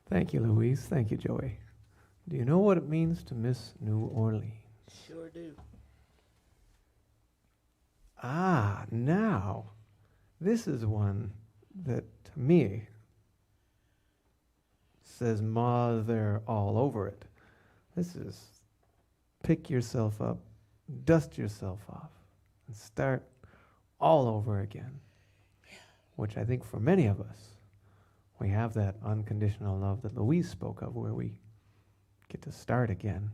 Thank you, Louise. Thank you, Joey. Do you know what it means to miss New Orleans? Sure do. Ah, now, this is one that, to me, says mother all over it. This is pick yourself up, dust yourself off, and start all over again. Which I think for many of us, we have that unconditional love that Louise spoke of, where we get to start again.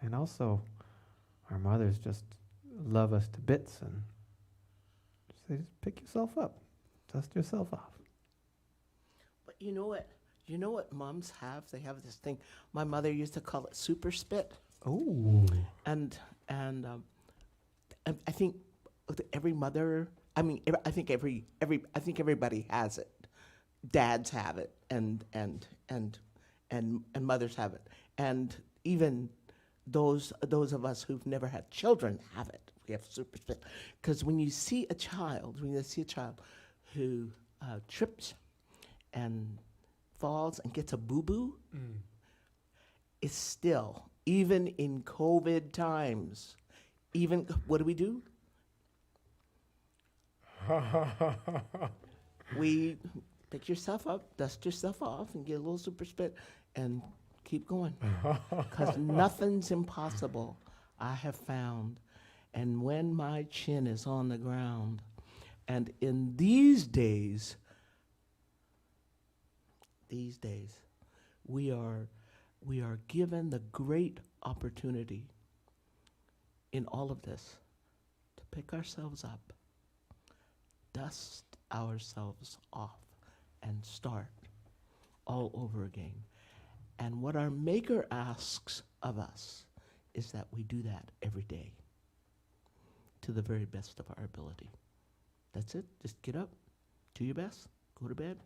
And also, our mothers just love us to bits and say, just pick yourself up, dust yourself off. But you know what? You know what moms have? They have this thing. My mother used to call it super spit. Oh. And I think every mother, I mean, I think everybody has it. Dads have it, and mothers have it, and even those of us who've never had children have it. We have super spit, because when you see a child who trips and falls and gets a boo-boo, it's still, even in COVID times, even, what do? We pick yourself up, dust yourself off, and get a little super spit, and keep going. Because nothing's impossible, I have found. And when my chin is on the ground, and in these days, we are given the great opportunity in all of this to pick ourselves up, dust ourselves off, and start all over again. And what our Maker asks of us is that we do that every day to the very best of our ability. That's it. Just get up, do your best, go to bed,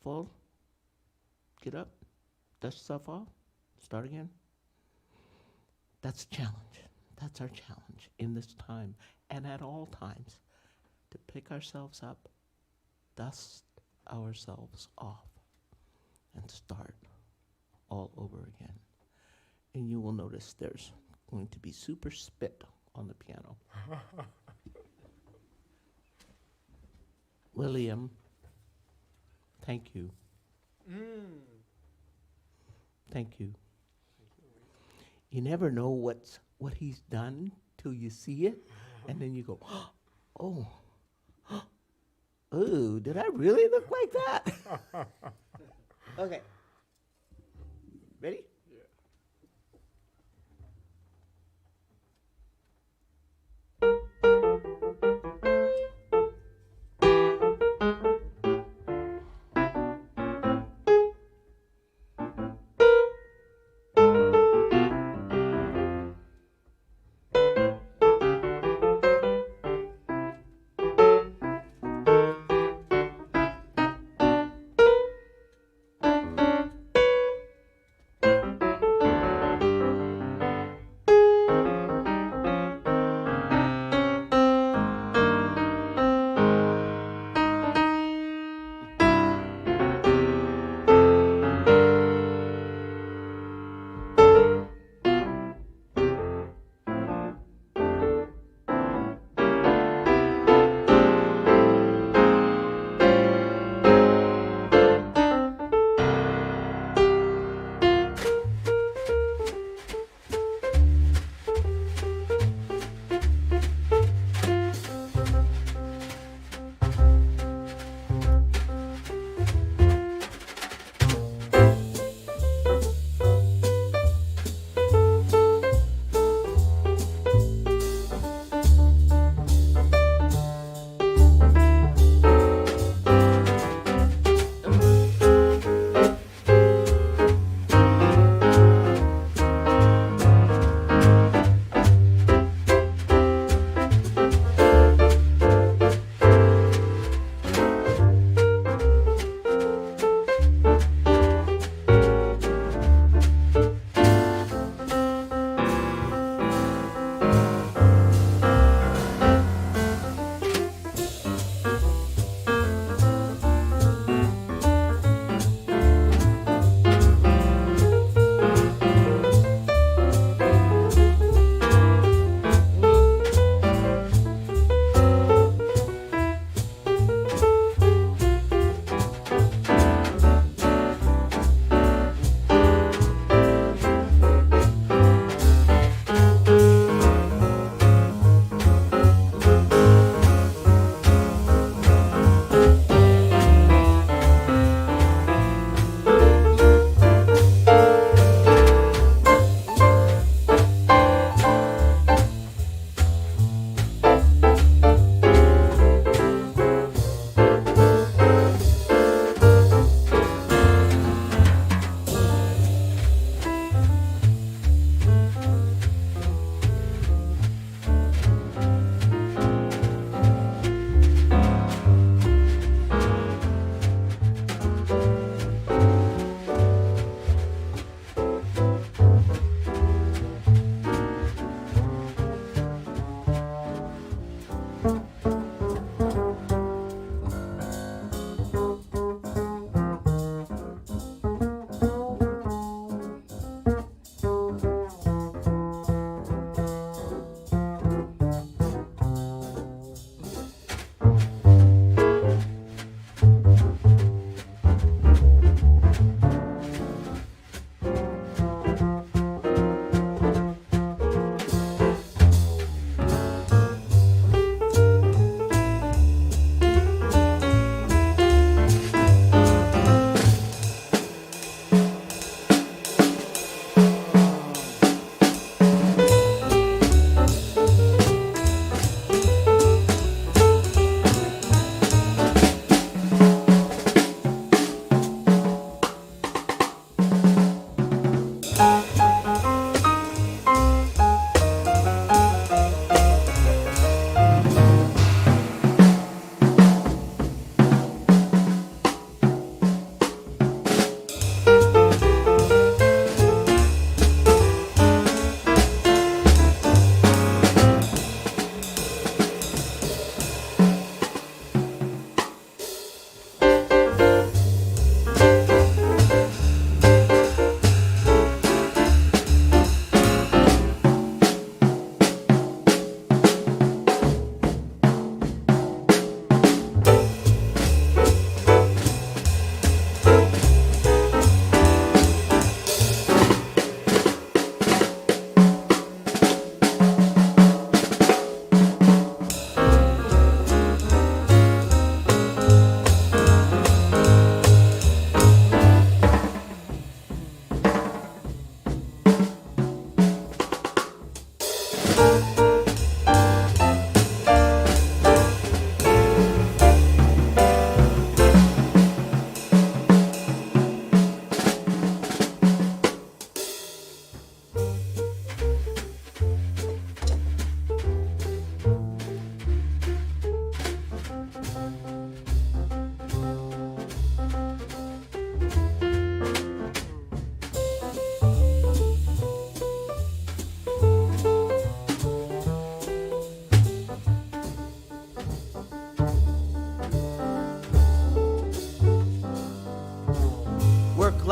fall, get up, dust yourself off, start again. That's a challenge. That's our challenge in this time and at all times, to pick ourselves up, dust ourselves off, and start all over again. And you will notice there's going to be super spit on the piano. William, thank you. Thank you. You never know what he's done till you see it, and then you go, oh, oh, did I really look like that? Okay. Ready?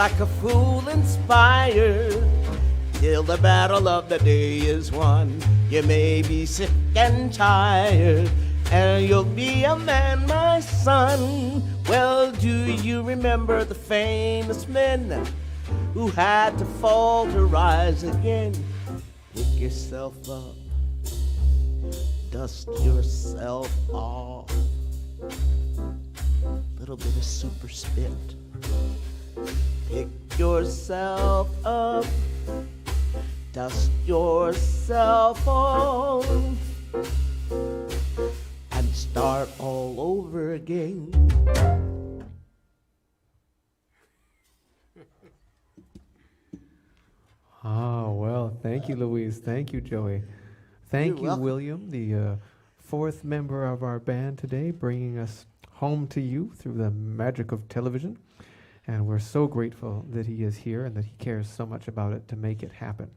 like a fool inspired, till the battle of the day is won. You may be sick and tired, and you'll be a man, my son. Well, do you remember the famous men who had to fall to rise again? Pick yourself up, dust yourself off, little bit of super spit. Pick yourself up, dust yourself off, and start all over again. Oh, well, thank you, Louise. Thank you, Joey. Thank You're you, welcome. William, the fourth member of our band today, bringing us home to you through the magic of television. And we're so grateful that he is here and that he cares so much about it to make it happen,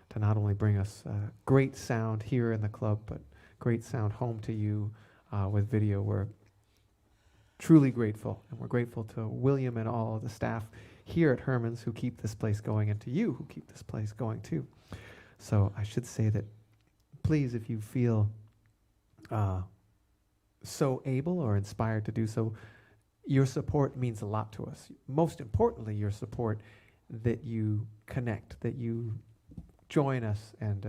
to not only bring us great sound here in the club, but great sound home to you with video. We're truly grateful, and we're grateful to William and all of the staff here at Herman's who keep this place going, and to you who keep this place going too. So I should say that please, if you feel so able or inspired to do so, your support means a lot to us. Most importantly, your support, that you connect, that you join us and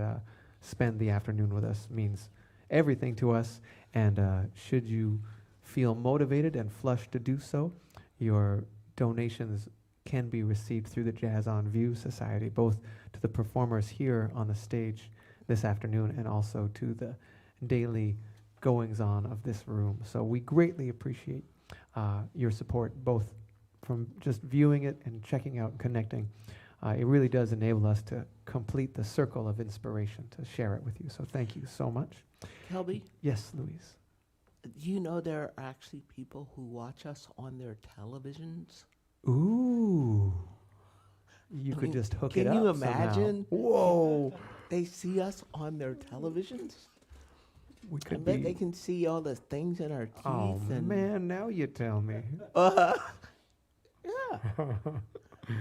spend the afternoon with us, means everything to us. And should you feel motivated and flushed to do so, your donations can be received through the Jazz on View Society, both to the performers here on the stage this afternoon and also to the daily goings-on of this room. So we greatly appreciate your support, both from just viewing it and checking out and connecting. It really does enable us to complete the circle of inspiration, to share it with you. So thank you so much. Kelby, Yes, Louise. do you know there are actually people who watch us on their televisions? Ooh. You I could mean, just hook it can up you somehow. imagine? Whoa. They see us on their televisions? We I could bet be. they can see all the things in our teeth. Oh, and man, now you tell me. Yeah.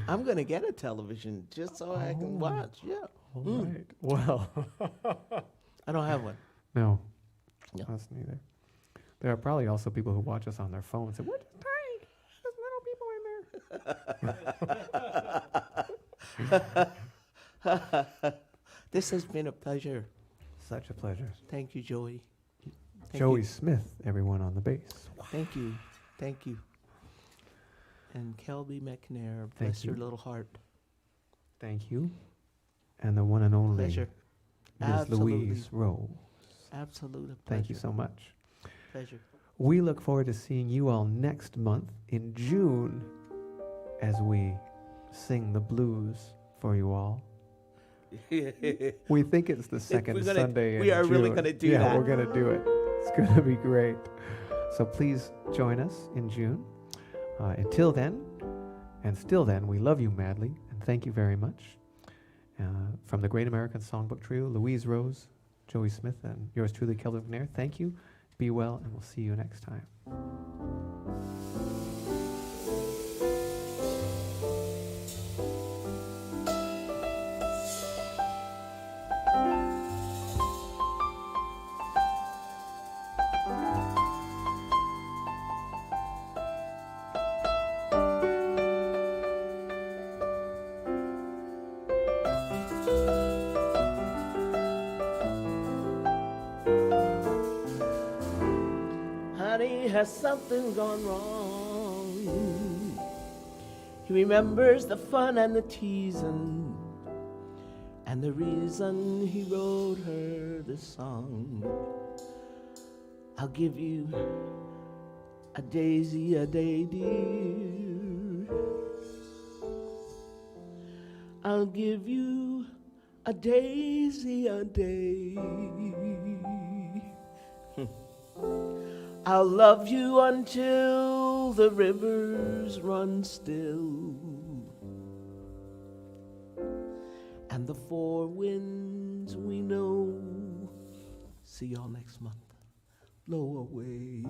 I'm going to get a television just so I can watch. Yeah. All right. Well, I don't have one. no. No. Us neither. There are probably also people who watch us on their phones and, we're just tiny. There's little people in there. This has been a pleasure. Such a pleasure. Thank you, Joey. Thank Joey you. Smith, everyone on the bass. Thank you. Thank you. And Kelby MacNayr, bless your you. little heart. Thank you. And the one and only Pleasure. Miss Absolutely. Louise Rose. Absolute pleasure. Thank you so much. Pleasure. We look forward to seeing you all next month in June as we sing the blues for you all. We think it's the second gonna- Sunday we in are really June. gonna do yeah, that. we're going to do it. It's going to be great. So please join us in June. Until then, and still then, we love you madly, and thank you very much. From the Great American Songbook Trio, Louise Rose, Joey Smith, and yours truly, Kelby MacNayr, thank you. Be well, and we'll see you next time. Honey, has something gone wrong? He remembers the fun and the teasing, and the reason he wrote her this song. I'll give you a daisy a day, dear. I'll give you a daisy a day. I'll love you until the rivers run still and the four winds we know. See y'all next month. Blow away.